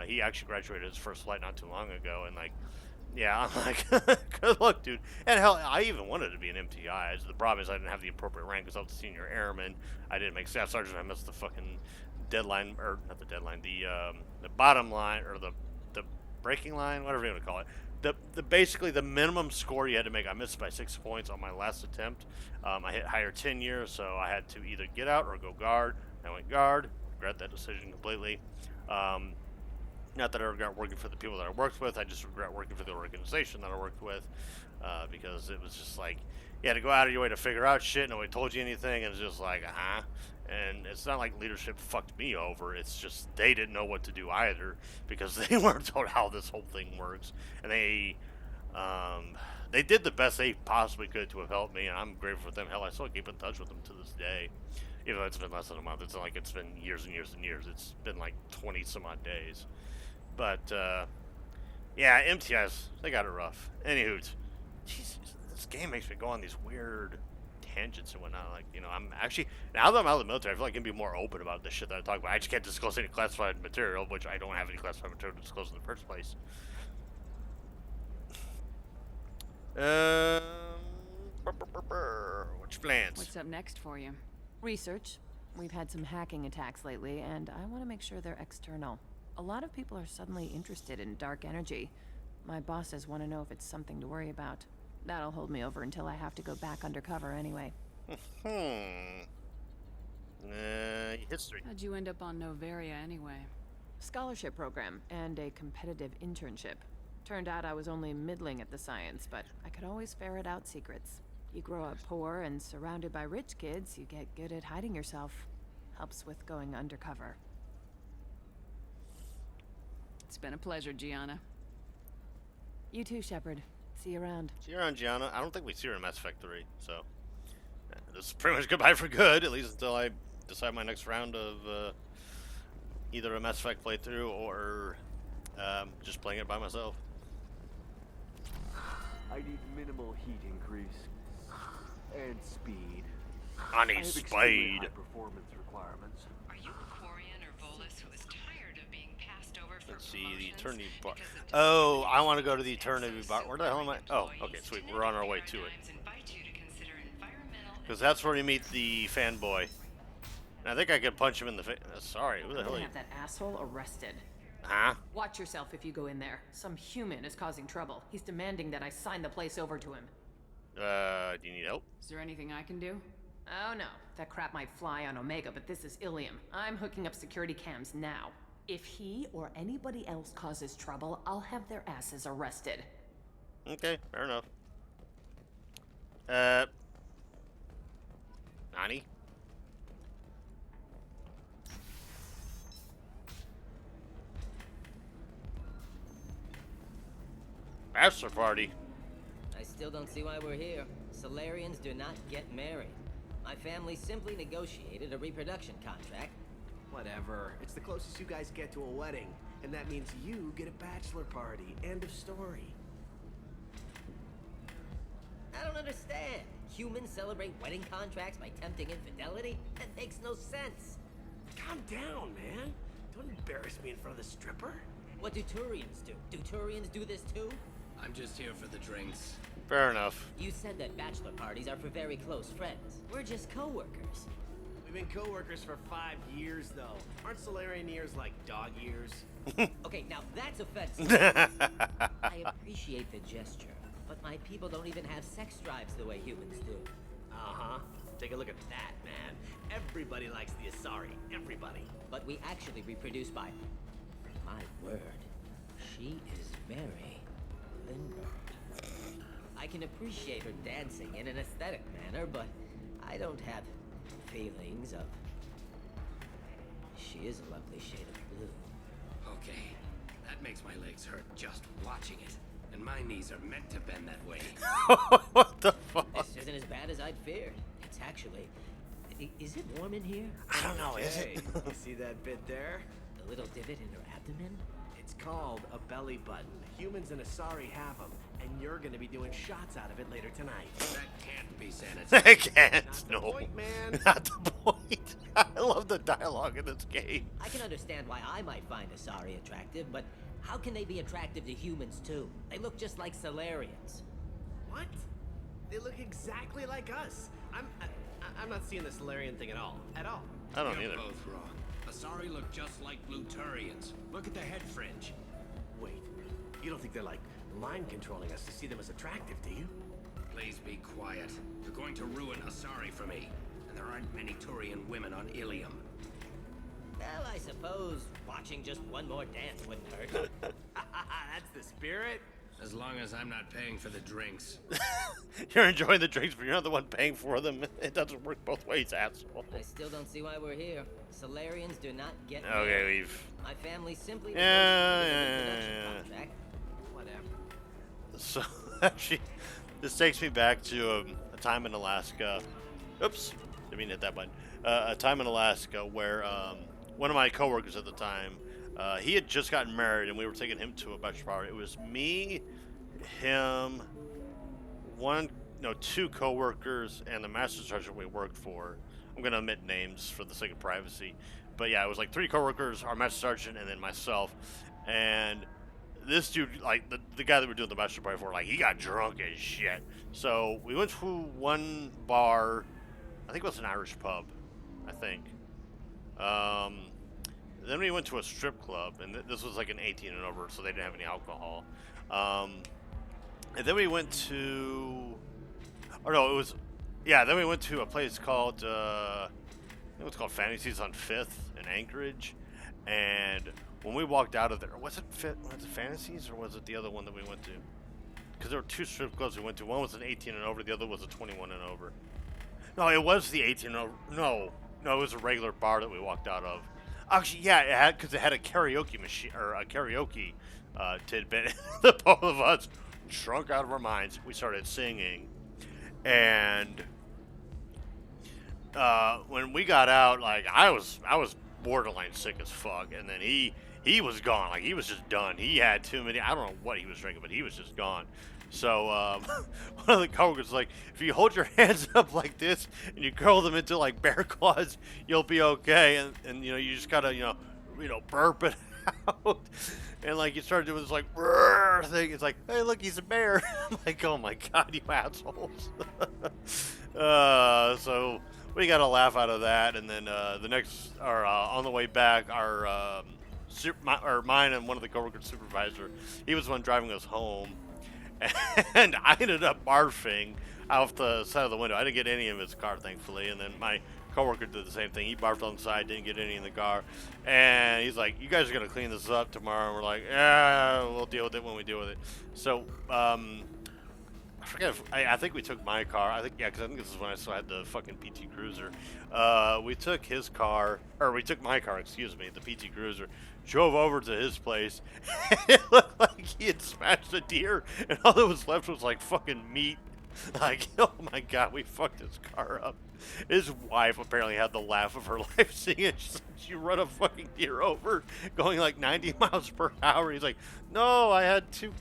Speaker 1: He actually graduated his first flight not too long ago, and like, yeah, I'm like, good luck, dude. And hell, I even wanted to be an MTI. The problem is I didn't have the appropriate rank because I was a senior airman. I didn't make staff sergeant. I missed the fucking deadline, or not the deadline, the bottom line, or the breaking line, whatever you want to call it. The basically the minimum score you had to make. I missed by 6 points on my last attempt. I hit higher tenure, so I had to either get out or go guard. I went guard. Regret that decision completely. Not that I regret working for the people that I worked with. I just regret working for the organization that I worked with, because it was just like you had to go out of your way to figure out shit. Nobody told you anything, and it's just like, And it's not like leadership fucked me over. It's just they didn't know what to do either because they weren't told how this whole thing works. And they did the best they possibly could to have helped me, and I'm grateful for them. Hell, I still keep in touch with them to this day. Even though it's been less than a month. It's not like it's been years and years and years. It's been like 20 some odd days. But, yeah, MTIs, they got it rough. Anywho, Jesus, this game makes me go on these weird tangents and whatnot. Like, you know, I'm actually, now that I'm out of the military, I feel like I can be more open about this shit that I talk about. I just can't disclose any classified material, which I don't have any classified material to disclose in the first place. What's your plans?
Speaker 13: What's up next for you?
Speaker 19: Research. We've had some hacking attacks lately, and I want to make sure they're external. A lot of people are suddenly interested in dark energy. My bosses want to know if it's something to worry about. That'll hold me over until I have to go back undercover anyway.
Speaker 1: History.
Speaker 13: How'd you end up on Novaria anyway?
Speaker 19: Scholarship program and a competitive internship. Turned out I was only middling at the science, but I could always ferret out secrets. You grow up poor and surrounded by rich kids, you get good at hiding yourself. Helps with going undercover.
Speaker 13: It's been a pleasure, Gianna.
Speaker 19: You too, Shepard. See you around.
Speaker 1: See you around, Gianna. I don't think we see her in Mass Effect 3, so this is pretty much goodbye for good, at least until I decide my next round of either a Mass Effect playthrough or just playing it by myself.
Speaker 20: I need minimal heat increase and speed.
Speaker 1: I need
Speaker 20: speed. High performance requirements.
Speaker 2: Are you a Quarian or Volus who is tired of being passed over for
Speaker 1: Let's see, the Eternity Bar. Oh, I want to go to the Eternity Bar. Where the hell am I? Oh, okay, sweet. We're on our way to it. Because that's where you meet the fanboy. And I think I could punch him in the face. Sorry, who the hell are you?
Speaker 19: Have that asshole arrested.
Speaker 1: Huh?
Speaker 19: Watch yourself if you go in there. Some human is causing trouble. He's demanding that I sign the place over to him.
Speaker 1: Do you need help?
Speaker 13: Is there anything I can do?
Speaker 19: Oh no, that crap might fly on Omega, but this is Ilium. I'm hooking up security cams now. If he or anybody else causes trouble, I'll have their asses arrested.
Speaker 1: Okay, fair enough. Nani? Bachelor party.
Speaker 5: I still don't see why we're here. Solarians do not get married. My family simply negotiated a reproduction contract.
Speaker 21: Whatever. It's the closest you guys get to a wedding. And that means you get a bachelor party. End of story.
Speaker 5: I don't understand. Humans celebrate wedding contracts by tempting infidelity? That makes no sense.
Speaker 21: Calm down, man. Don't embarrass me in front of the stripper.
Speaker 5: What do Turians do? Do Turians do this too?
Speaker 22: I'm just here for the drinks.
Speaker 1: Fair enough.
Speaker 5: You said that bachelor parties are for very close friends. We're just co-workers.
Speaker 21: We've been co-workers for 5 years, though. Aren't Solarian years like dog years?
Speaker 5: Okay, now that's offensive. I appreciate the gesture, but my people don't even have sex drives the way humans do.
Speaker 21: Uh-huh. Take a look at that, man. Everybody likes the Asari. Everybody.
Speaker 5: But we actually reproduce by... My word. She is very limber. I can appreciate her dancing in an aesthetic manner, but I don't have feelings of... She is a lovely shade of blue.
Speaker 22: Okay, that makes my legs hurt just watching it. And my knees are meant to bend that way.
Speaker 1: What the fuck?
Speaker 5: This isn't as bad as I'd feared. It's actually... Is it warm in here?
Speaker 1: I don't know, is it?
Speaker 21: You see that bit there?
Speaker 5: The little divot in her abdomen?
Speaker 21: It's called a belly button. Humans and Asari have them, and you're gonna be doing shots out of it later tonight.
Speaker 22: That can't be sanitary.
Speaker 1: I can't.
Speaker 21: Not
Speaker 1: No.
Speaker 21: the point, man.
Speaker 1: Not the point. I love the dialogue in this game.
Speaker 5: I can understand why I might find Asari attractive, but how can they be attractive to humans too? They look just like Solarians.
Speaker 21: What? They look exactly like us. I'm not seeing the Solarian thing at all. At all.
Speaker 1: I don't
Speaker 22: You're
Speaker 1: either.
Speaker 22: both wrong. Asari look just like blue Turians. Look at the head fringe.
Speaker 21: Wait, you don't think they're like mind controlling us to see them as attractive, do you?
Speaker 22: Please be quiet. You're going to ruin Asari for me. And there aren't many Turian women on Ilium.
Speaker 5: Well, I suppose watching just one more dance wouldn't hurt.
Speaker 21: That's the spirit.
Speaker 22: As long as I'm not paying for the drinks.
Speaker 1: You're enjoying the drinks, but you're not the one paying for them. It doesn't work both ways, asshole.
Speaker 5: I still don't see why we're here. Solarians do not get
Speaker 1: Okay,
Speaker 5: married.
Speaker 1: leave.
Speaker 5: My family simply
Speaker 1: Yeah.
Speaker 5: negotiated a reproduction contract.
Speaker 21: Whatever.
Speaker 1: So, actually, this takes me back to a time in Alaska. Oops, didn't mean to hit that button. A time in Alaska where one of my coworkers at the time, he had just gotten married, and we were taking him to a bachelor party. It was me, him, two coworkers, and the master sergeant we worked for. I'm gonna omit names for the sake of privacy, but yeah, it was like 3 coworkers, our master sergeant, and then myself. And this dude, like the guy that we're doing the bachelor party for, like he got drunk as shit. So we went to one bar, I think it was an Irish pub, I think. Then we went to a strip club, and this was like an 18 and over, so they didn't have any alcohol. And then we went to, then we went to a place called, I think it was called Fantasies on 5th in Anchorage, and when we walked out of there, was it Fantasies or was it the other one that we went to? Because there were 2 strip clubs we went to. One was an 18 and over, the other was a 21 and over. No, it was the 18 and over. No, it was a regular bar that we walked out of. Actually, yeah, because it had a karaoke machine or a karaoke tidbit. The both of us, drunk out of our minds, we started singing, and when we got out, like I was borderline sick as fuck, and then he was gone. Like he was just done. He had too many. I don't know what he was drinking, but he was just gone. So one of the coworkers was like, if you hold your hands up like this and you curl them into like bear claws, you'll be okay. And you know, you just gotta burp it out. And like you started doing this like thing. It's like, hey, look, he's a bear. I'm like, oh my god, you assholes. So we got a laugh out of that, and then on the way back, mine and one of the coworkers' supervisor, he was the one driving us home, and I ended up barfing off the side of the window. I didn't get any in his car, thankfully, and then my coworker did the same thing. He barfed on the side, didn't get any in the car, and he's like, "You guys are gonna clean this up tomorrow." And we're like, "Yeah, we'll deal with it when we deal with it." So, I forget I think we took my car. Because I think this is when I still had the fucking PT Cruiser. We took his car, or we took my car, excuse me, the PT Cruiser, drove over to his place, and it looked like he had smashed a deer, and all that was left was like fucking meat. Like, oh my god, we fucked his car up. His wife apparently had the laugh of her life seeing it. She's like, you run a fucking deer over going like 90 miles per hour. He's like, no, I had two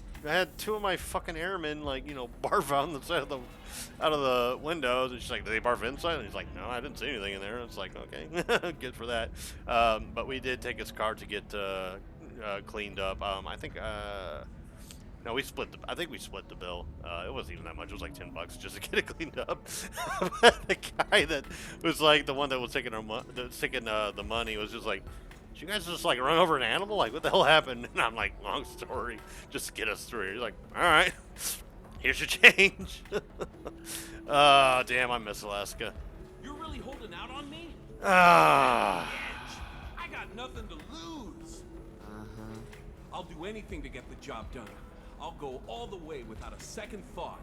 Speaker 1: of my fucking airmen, like, barf out on the side out of the windows. And she's like, did they barf inside? And he's like, no, I didn't see anything in there. And it's like, okay, good for that. But we did take his car to get cleaned up. No, I think we split the bill. It wasn't even that much. It was like $10 just to get it cleaned up. The guy that was like the one that was taking the money was just like, did you guys just like run over an animal? Like, what the hell happened? And I'm like, long story, just get us through. He's like, all right, here's your change. Damn, I miss Alaska.
Speaker 6: You're really holding out on me?
Speaker 1: Ah.
Speaker 6: I got nothing to lose. I'll do anything to get the job done. I'll go all the way without a second thought.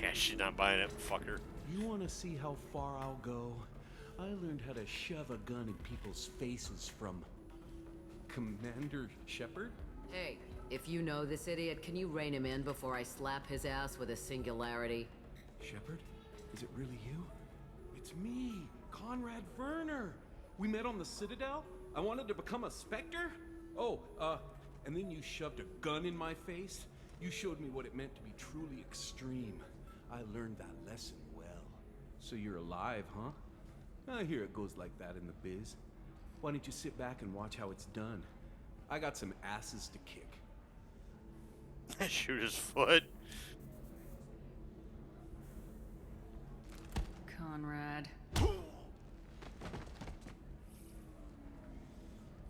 Speaker 1: Yeah, she's not buying it, fucker.
Speaker 6: You want to see how far I'll go? I learned how to shove a gun in people's faces from Commander Shepard.
Speaker 10: Hey, if you know this idiot, can you rein him in before I slap his ass with a singularity?
Speaker 6: Shepard? Is it really you? It's me, Conrad Werner. We met on the Citadel. I wanted to become a Spectre. And then you shoved a gun in my face. You showed me what it meant to be truly extreme. I learned that lesson well. So you're alive, huh? I hear it goes like that in the biz. Why don't you sit back and watch how it's done? I got some asses to kick.
Speaker 1: Shoot his foot.
Speaker 13: Conrad.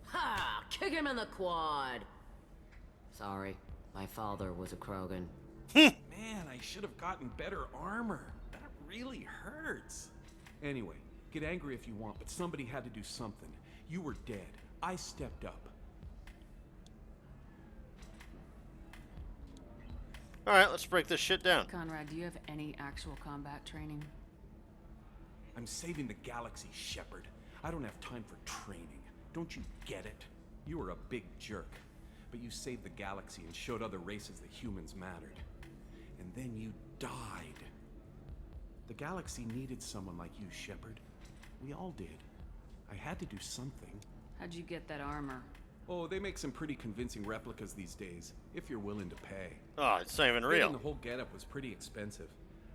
Speaker 10: Ha! Kick him in the quad! Sorry, my father was a Krogan.
Speaker 6: Man, I should have gotten better armor. That really hurts. Anyway, get angry if you want, but somebody had to do something. You were dead. I stepped up.
Speaker 1: Alright, let's break this shit down.
Speaker 13: Conrad, do you have any actual combat training?
Speaker 6: I'm saving the galaxy, Shepard. I don't have time for training. Don't you get it? You were a big jerk, but you saved the galaxy and showed other races that humans mattered. And then you died. The galaxy needed someone like you, Shepard. We all did. I had to do something.
Speaker 13: How'd you get that armor?
Speaker 6: Oh, they make some pretty convincing replicas these days, if you're willing to pay.
Speaker 1: Oh, it's not even real.
Speaker 6: The whole getup was pretty expensive,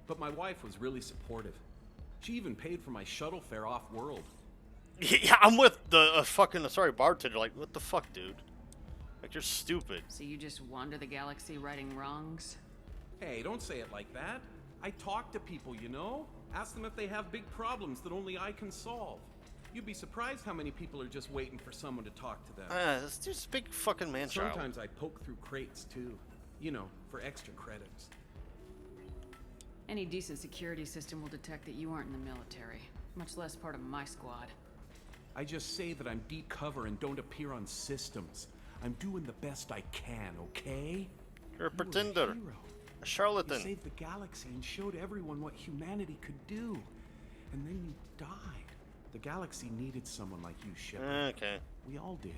Speaker 6: but my wife was really supportive. She even paid for my shuttle fare off-world.
Speaker 1: Yeah, I'm with the bartender. Like, what the fuck, dude? Like, you're stupid.
Speaker 13: So you just wander the galaxy righting wrongs?
Speaker 6: Hey, don't say it like that. I talk to people, you know? Ask them if they have big problems that only I can solve. You'd be surprised how many people are just waiting for someone to talk to them.
Speaker 1: This dude's a big fucking man-child.
Speaker 6: Sometimes I poke through crates, too. You know, for extra credits.
Speaker 13: Any decent security system will detect that you aren't in the military, much less part of my squad.
Speaker 6: I just say that I'm deep cover and don't appear on systems. I'm doing the best I can, okay?
Speaker 1: You're a pretender.
Speaker 6: You were a hero.
Speaker 1: A charlatan.
Speaker 6: You saved the galaxy and showed everyone what humanity could do. And then you died. The galaxy needed someone like you, Shepard.
Speaker 1: Okay.
Speaker 6: We all did.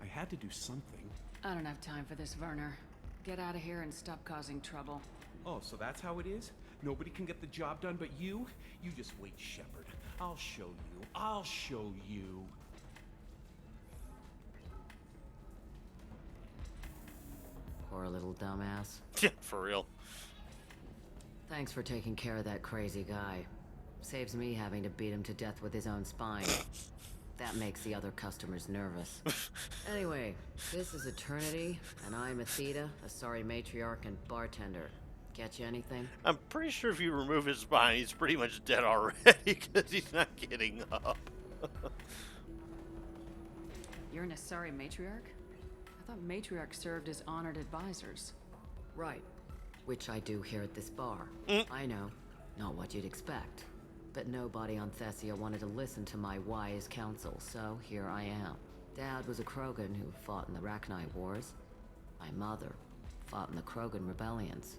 Speaker 6: I had to do something.
Speaker 13: I don't have time for this, Werner. Get out of here and stop causing trouble.
Speaker 6: Oh, so that's how it is? Nobody can get the job done but you? You just wait, Shepard. I'll show you. I'll show you.
Speaker 5: Poor little dumbass.
Speaker 1: Yeah, for real.
Speaker 5: Thanks for taking care of that crazy guy. Saves me having to beat him to death with his own spine. That makes the other customers nervous. Anyway, this is Eternity, and I'm Athena, a sorry matriarch and bartender. Get you anything?
Speaker 1: I'm pretty sure if you remove his spine, he's pretty much dead already because he's not getting up.
Speaker 13: You're an Asari matriarch? I thought matriarchs served as honored advisors.
Speaker 5: Right. Which I do here at this bar. I know. Not what you'd expect. But nobody on Thessia wanted to listen to my wise counsel, so here I am. Dad was a Krogan who fought in the Rachni Wars. My mother fought in the Krogan rebellions.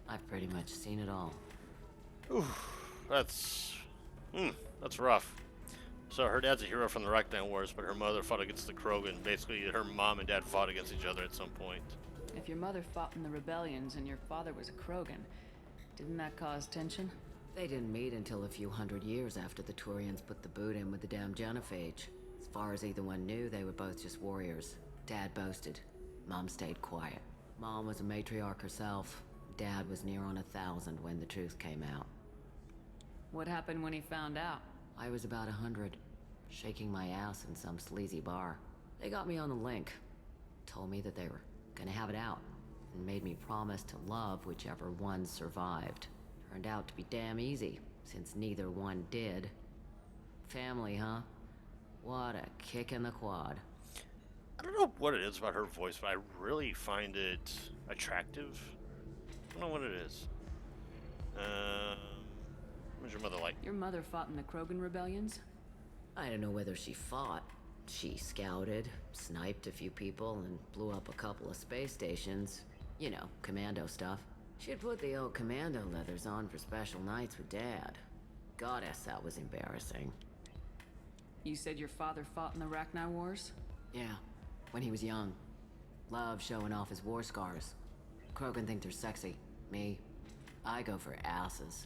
Speaker 5: I've pretty much seen it all.
Speaker 1: That's rough. So her dad's a hero from the Rachni Wars, but her mother fought against the Krogan. Basically, her mom and dad fought against each other at some point.
Speaker 13: If your mother fought in the rebellions and your father was a Krogan, didn't that cause tension?
Speaker 5: They didn't meet until a few hundred years after the Turians put the boot in with the damn genophage. As far as either one knew, they were both just warriors. Dad boasted. Mom stayed quiet. Mom was a matriarch herself. Dad was near on 1,000 when the truth came out.
Speaker 13: What happened when he found out?
Speaker 5: I was about 100, shaking my ass in some sleazy bar. They got me on the link. Told me that they were gonna have it out, and made me promise to love whichever one survived. Turned out to be damn easy, since neither one did. Family, huh? What a kick in the quad.
Speaker 1: I don't know what it is about her voice, but I really find it attractive. I don't know what it is. What's your mother like?
Speaker 13: Your mother fought in the Krogan rebellions?
Speaker 5: I don't know whether she fought. She scouted, sniped a few people, and blew up a couple of space stations. You know, commando stuff. She'd put the old commando leathers on for special nights with Dad. Goddess, that was embarrassing.
Speaker 13: You said your father fought in the Rachni Wars?
Speaker 5: Yeah, when he was young. Loved showing off his war scars. Krogan think they're sexy. Me, I go for asses.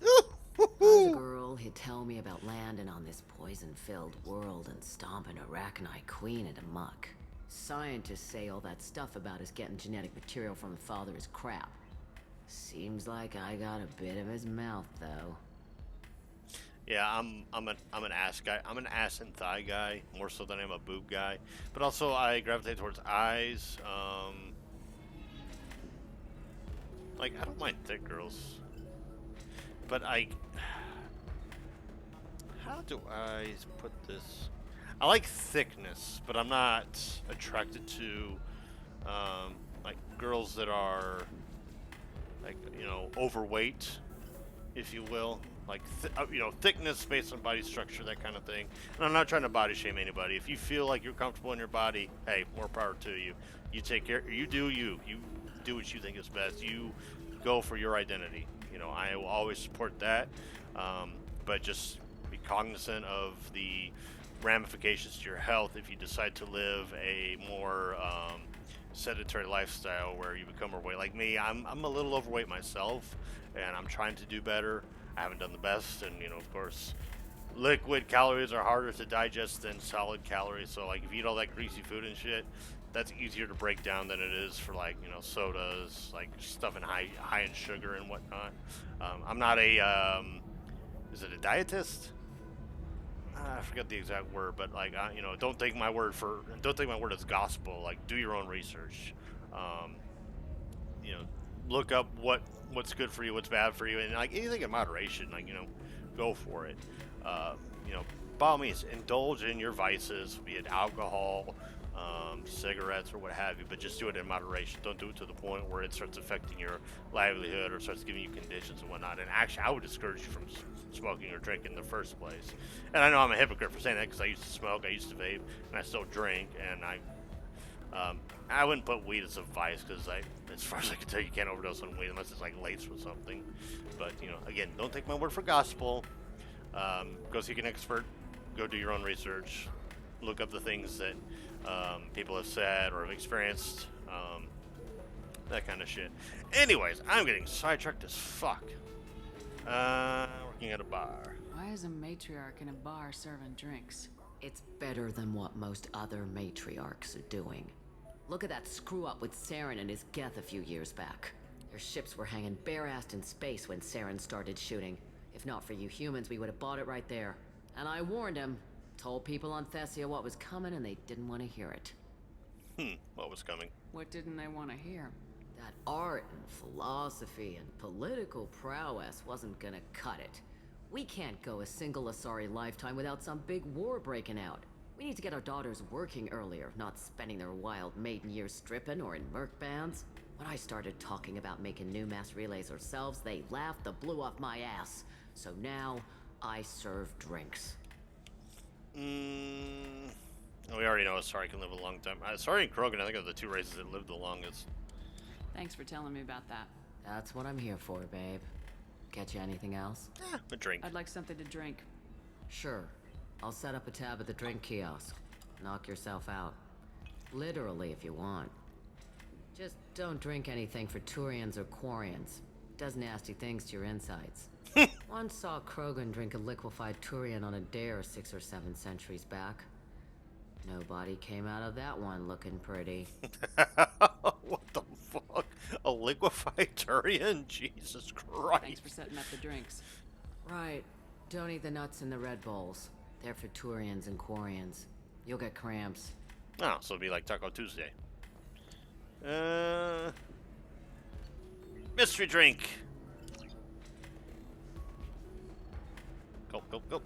Speaker 5: As a girl, he'd tell me about landing on this poison-filled world and stomping a Rachni queen into muck. Scientists say all that stuff about us getting genetic material from the father is crap. Seems like I got a bit of his mouth, though.
Speaker 1: Yeah, I'm an ass guy. I'm an ass and thigh guy, more so than I'm a boob guy. But also, I gravitate towards eyes. Like, I don't mind thick girls. But how do I put this? I like thickness, but I'm not attracted to, like, girls that are, like, you know, overweight, if you will. Like, you know, thickness based on body structure, that kind of thing. And I'm not trying to body shame anybody. If you feel like you're comfortable in your body, hey, more power to you. You take care, you do you. You do what you think is best. You go for your identity. You know, I will always support that. But just be cognizant of the ramifications to your health if you decide to live a more sedentary lifestyle where you become overweight. Like me, I'm a little overweight myself, and I'm trying to do better. I haven't done the best, and, you know, of course, liquid calories are harder to digest than solid calories. So, like, if you eat all that greasy food and shit, that's easier to break down than it is for, like, you know, sodas, like stuff in high in sugar and whatnot. I'm not a is it a dietist? I forgot the exact word, but, like, you know, don't take my word as gospel. Like, do your own research. You know, look up what's good for you, what's bad for you, and, like, anything in moderation. Like, you know, go for it. You know, by all means, indulge in your vices, be it alcohol, cigarettes or what have you, but just do it in moderation. Don't do it to the point where it starts affecting your livelihood or starts giving you conditions and whatnot. And actually, I would discourage you from smoking or drinking in the first place. And I know I'm a hypocrite for saying that because I used to smoke, I used to vape, and I still drink. And I wouldn't put weed as a vice because as far as I can tell, you can't overdose on weed unless it's like laced with something. But again, don't take my word for gospel. Go seek an expert. Go do your own research. Look up the things that people have said or have experienced. That kind of shit. Anyways, I'm getting sidetracked as fuck. Working at a bar.
Speaker 13: Why is a matriarch in a bar serving drinks?
Speaker 5: It's better than what most other matriarchs are doing. Look at that screw-up with Saren and his Geth a few years back. Their ships were hanging bare-assed in space when Saren started shooting. If not for you humans, we would have bought it right there. And I warned him. Told people on Thessia what was coming and they didn't want to hear it.
Speaker 1: What was coming?
Speaker 13: What didn't they want to hear?
Speaker 5: That art and philosophy and political prowess wasn't gonna cut it. We can't go a single Asari lifetime without some big war breaking out. We need to get our daughters working earlier, not spending their wild maiden years stripping or in merc bands. When I started talking about making new mass relays ourselves, they laughed the blue off my ass. So now, I serve drinks.
Speaker 1: We already know Asari can live a long time. Asari and Krogan, I think, are the two races that live the longest.
Speaker 13: Thanks for telling me about that.
Speaker 5: That's what I'm here for, babe. Get you anything else?
Speaker 1: A drink.
Speaker 13: I'd like something to drink.
Speaker 5: Sure. I'll set up a tab at the drink kiosk. Knock yourself out. Literally, if you want. Just don't drink anything for Turians or Quarians. Does nasty things to your insides. Once saw Krogan drink a liquefied Turian on a dare 6 or 7 centuries back. Nobody came out of that one looking pretty.
Speaker 1: What the fuck? A liquefied Turian? Jesus Christ.
Speaker 13: Thanks for setting up the drinks.
Speaker 5: Right. Don't eat the nuts in the Red Bowls. They're for Turians and Quarians. You'll get cramps.
Speaker 1: Oh, so it'll be like Taco Tuesday. Mystery drink. Go, go, go.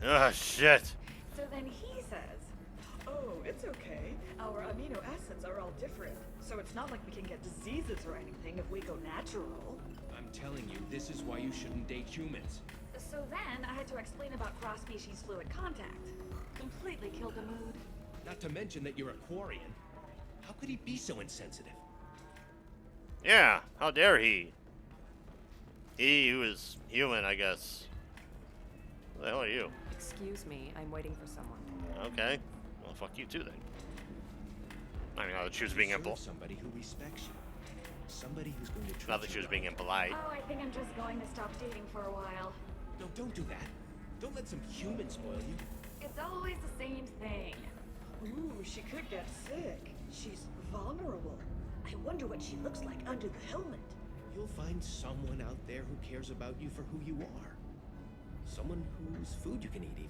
Speaker 1: Ah, shit.
Speaker 4: So then he says, oh, it's okay. Our amino acids are all different, so it's not like we can get diseases or anything if we go natural.
Speaker 22: I'm telling you, this is why you shouldn't date humans.
Speaker 4: So then I had to explain about cross-species fluid contact. Completely killed the mood.
Speaker 22: Not to mention that you're a Quarian. How could he be so insensitive?
Speaker 1: Yeah, how dare he? He who is human, I guess. Who the hell are you?
Speaker 9: Excuse me, I'm waiting for someone.
Speaker 1: Okay. Well, fuck you too then. I mean, not that she was being impolite.
Speaker 22: Somebody who respects you. Somebody who's going to treat
Speaker 1: Not that she was being impolite.
Speaker 4: Oh, I think I'm just going to stop dating for a while.
Speaker 22: No, don't do that. Don't let some human spoil you.
Speaker 4: It's always the same thing. Ooh, she could get sick. She's vulnerable. I wonder what she looks like under the helmet.
Speaker 22: You'll find someone out there who cares about you for who you are. Someone whose food you can eat, even.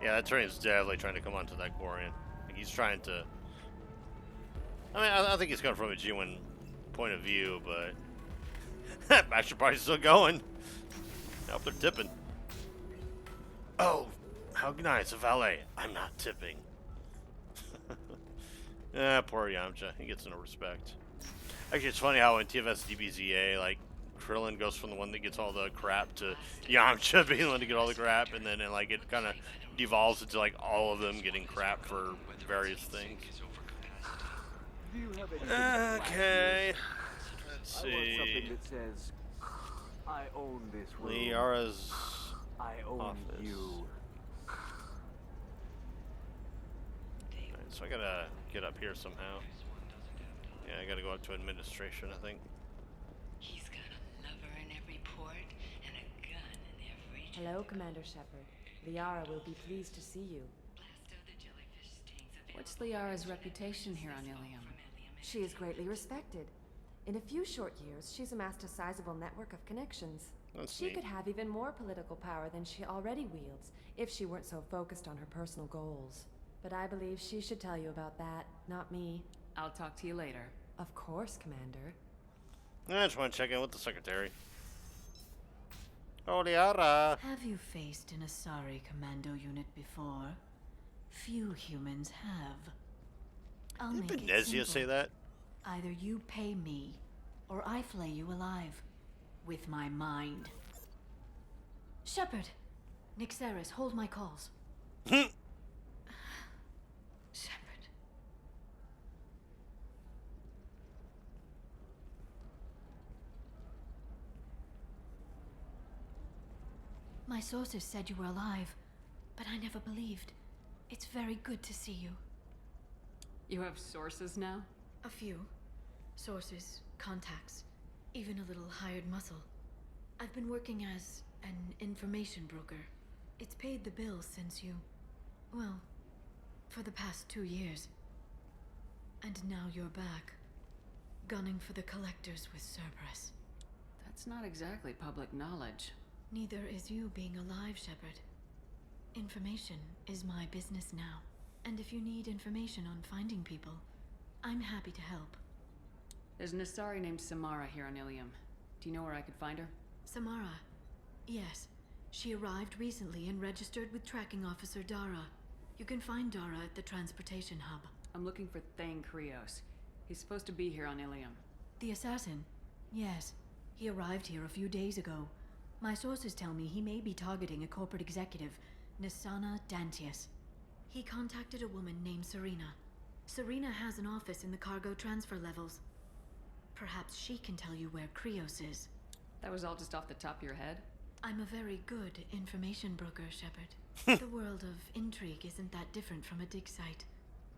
Speaker 1: Yeah, that Turian's definitely trying to come onto that Quarian. Like, he's trying to... I mean, I think he's coming from a genuine point of view, but... Bachelor party's still going. I hope they're tipping. Oh, how nice, a valet. I'm not tipping. Poor Yamcha. He gets no respect. Actually, it's funny how in TFS DBZA, like, Krillin goes from the one that gets all the crap to Yamcha being the one to get all the crap, and then like it kind of devolves into like all of them getting crap for various things. Okay, let's see.
Speaker 20: I want something that says, I own this room.
Speaker 1: Liara's
Speaker 20: I own
Speaker 1: office.
Speaker 20: you.
Speaker 1: Alright, so I gotta get up here somehow. Yeah, I gotta go up to administration, I think.
Speaker 2: He's got a lover in every port and a gun in every...
Speaker 9: Hello, Commander Shepard. Liara will be pleased to see you.
Speaker 13: What's Liara's reputation here on Ilium?
Speaker 9: She is greatly respected. In a few short years, she's amassed a sizable network of connections.
Speaker 1: That's
Speaker 9: She
Speaker 1: neat.
Speaker 9: could have even more political power than she already wields if she weren't so focused on her personal goals. But I believe she should tell you about that, not me.
Speaker 13: I'll talk to you later.
Speaker 9: Of course, Commander.
Speaker 1: I just want to check in with the secretary. Oh, Liara.
Speaker 2: Have you faced an Asari commando unit before? Few humans have. I'll
Speaker 1: Did
Speaker 2: make it
Speaker 1: Venezia
Speaker 2: simple.
Speaker 1: say that?
Speaker 2: Either you pay me, or I flay you alive. With my mind. Shepard! Nixeris, hold my calls. Shepard. My sources said you were alive, but I never believed. It's very good to see you.
Speaker 13: You have sources now?
Speaker 2: A few. Sources, contacts, even a little hired muscle. I've been working as an information broker. It's paid the bills since you... well, for the past 2 years. And now you're back, gunning for the collectors with Cerberus.
Speaker 13: That's not exactly public knowledge.
Speaker 2: Neither is you being alive, Shepard. Information is my business now. And if you need information on finding people, I'm happy to help.
Speaker 13: There's an Asari named Samara here on Ilium. Do you know where I could find her?
Speaker 2: Samara? Yes. She arrived recently and registered with Tracking Officer Dara. You can find Dara at the transportation hub.
Speaker 13: I'm looking for Thane Krios. He's supposed to be here on Ilium.
Speaker 2: The assassin? Yes. He arrived here a few days ago. My sources tell me he may be targeting a corporate executive, Nisana Dantius. He contacted a woman named Serena. Serena has an office in the cargo transfer levels. Perhaps she can tell you where Krios is.
Speaker 13: That was all just off the top of your head?
Speaker 2: I'm a very good information broker, Shepard. The world of intrigue isn't that different from a dig site.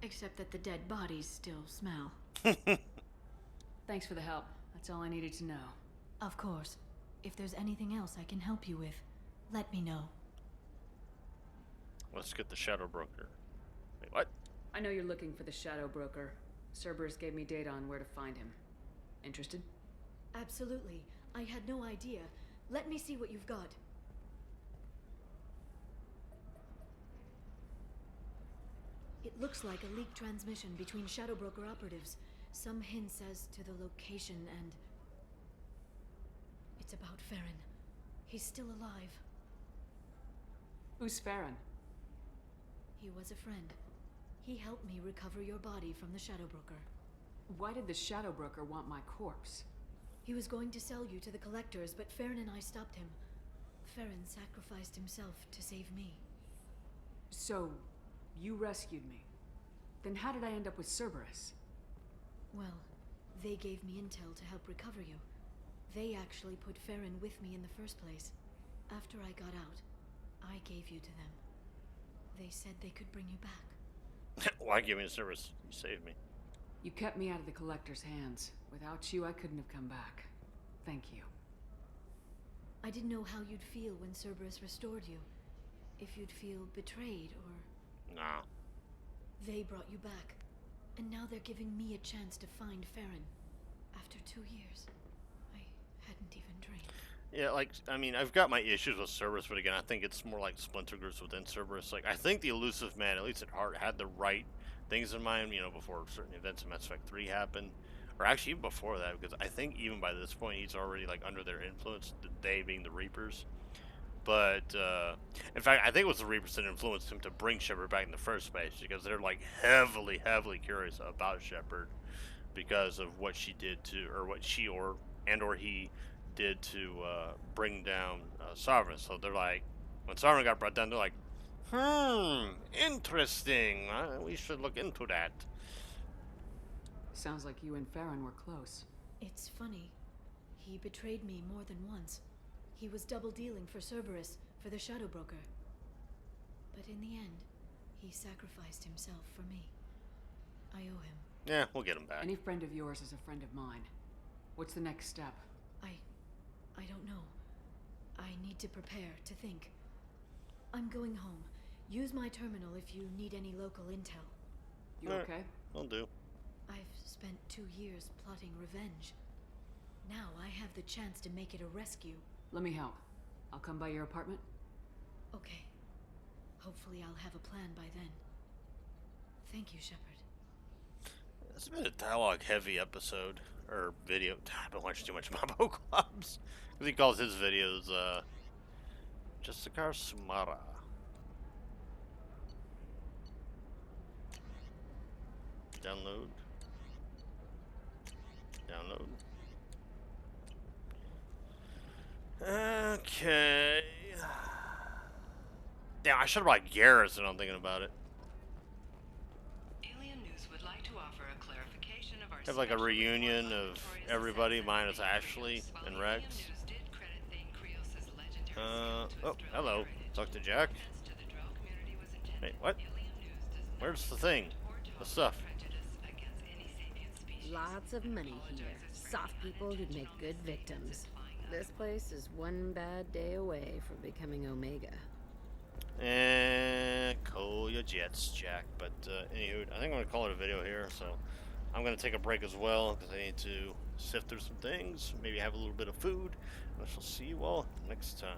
Speaker 2: Except that the dead bodies still smell.
Speaker 13: Thanks for the help. That's all I needed to know.
Speaker 2: Of course. If there's anything else I can help you with, let me know.
Speaker 1: Let's get the Shadow Broker. Wait, what?
Speaker 13: I know you're looking for the Shadow Broker. Cerberus gave me data on where to find him. Interested?
Speaker 2: Absolutely. I had no idea. Let me see what you've got. It looks like a leaked transmission between Shadow Broker operatives. Some hints as to the location and... it's about Farron. He's still alive.
Speaker 13: Who's Farron?
Speaker 2: He was a friend. He helped me recover your body from the Shadow Broker.
Speaker 13: Why did the Shadow Broker want my corpse?
Speaker 2: He was going to sell you to the collectors, but Farron and I stopped him. Farron sacrificed himself to save me.
Speaker 13: So, you rescued me. Then how did I end up with Cerberus?
Speaker 2: Well, they gave me intel to help recover you. They actually put Farron with me in the first place. After I got out, I gave you to them. They said they could bring you back.
Speaker 1: Why give me the service? You saved me.
Speaker 13: You kept me out of the Collector's hands. Without you, I couldn't have come back. Thank you.
Speaker 2: I didn't know how you'd feel when Cerberus restored you. If you'd feel betrayed or...
Speaker 1: Nah.
Speaker 2: They brought you back. And now they're giving me a chance to find Farron. After 2 years. I hadn't even dreamed.
Speaker 1: Yeah, like, I mean, I've got my issues with Cerberus, but again, I think it's more like splinter groups within Cerberus. Like, I think the Elusive Man, at least at heart, had the right things in mind, you know, before certain events in Mass Effect 3 happened. Or actually, even before that, because I think even by this point, he's already, like, under their influence, they being the Reapers. But, in fact, I think it was the Reapers that influenced him to bring Shepard back in the first place, because they're, like, heavily curious about Shepard because of what she did to, or what she or he did to bring down Sovereign. So they're like, when Sovereign got brought down, they're like, interesting. We should look into that.
Speaker 13: Sounds like you and Farron were close.
Speaker 2: It's funny. He betrayed me more than once. He was double dealing for Cerberus, for the Shadow Broker. But in the end, he sacrificed himself for me. I owe him.
Speaker 1: Yeah, we'll get him back.
Speaker 13: Any friend of yours is a friend of mine. What's the next step?
Speaker 2: I don't know. I need to prepare, to think. I'm going home. Use my terminal if you need any local intel.
Speaker 13: You okay?
Speaker 1: Will do.
Speaker 2: I've spent 2 years plotting revenge. Now I have the chance to make it a rescue.
Speaker 13: Let me help. I'll come by your apartment.
Speaker 2: Okay. Hopefully I'll have a plan by then. Thank you, Shepard.
Speaker 1: It's been a dialogue-heavy episode, or video. I've been watching too much Mambo Clubs. Because he calls his videos, Jessica Samara. Download. Download. Okay. Damn, I should have bought Garrison. I'm thinking about it.
Speaker 2: Alien News would like to offer a clarification of our
Speaker 1: Have like a reunion of everybody minus Ashley and Rex. Oh, hello. Talk to Jack. Wait, what? Where's the thing? The stuff.
Speaker 10: Lots of money here. Soft people who'd make good victims. This place is one bad day away from becoming Omega.
Speaker 1: And cool your jets, Jack. But anywho, I think I'm gonna call it a video here. So I'm gonna take a break as well because I need to sift through some things, maybe have a little bit of food. I shall see you all next time.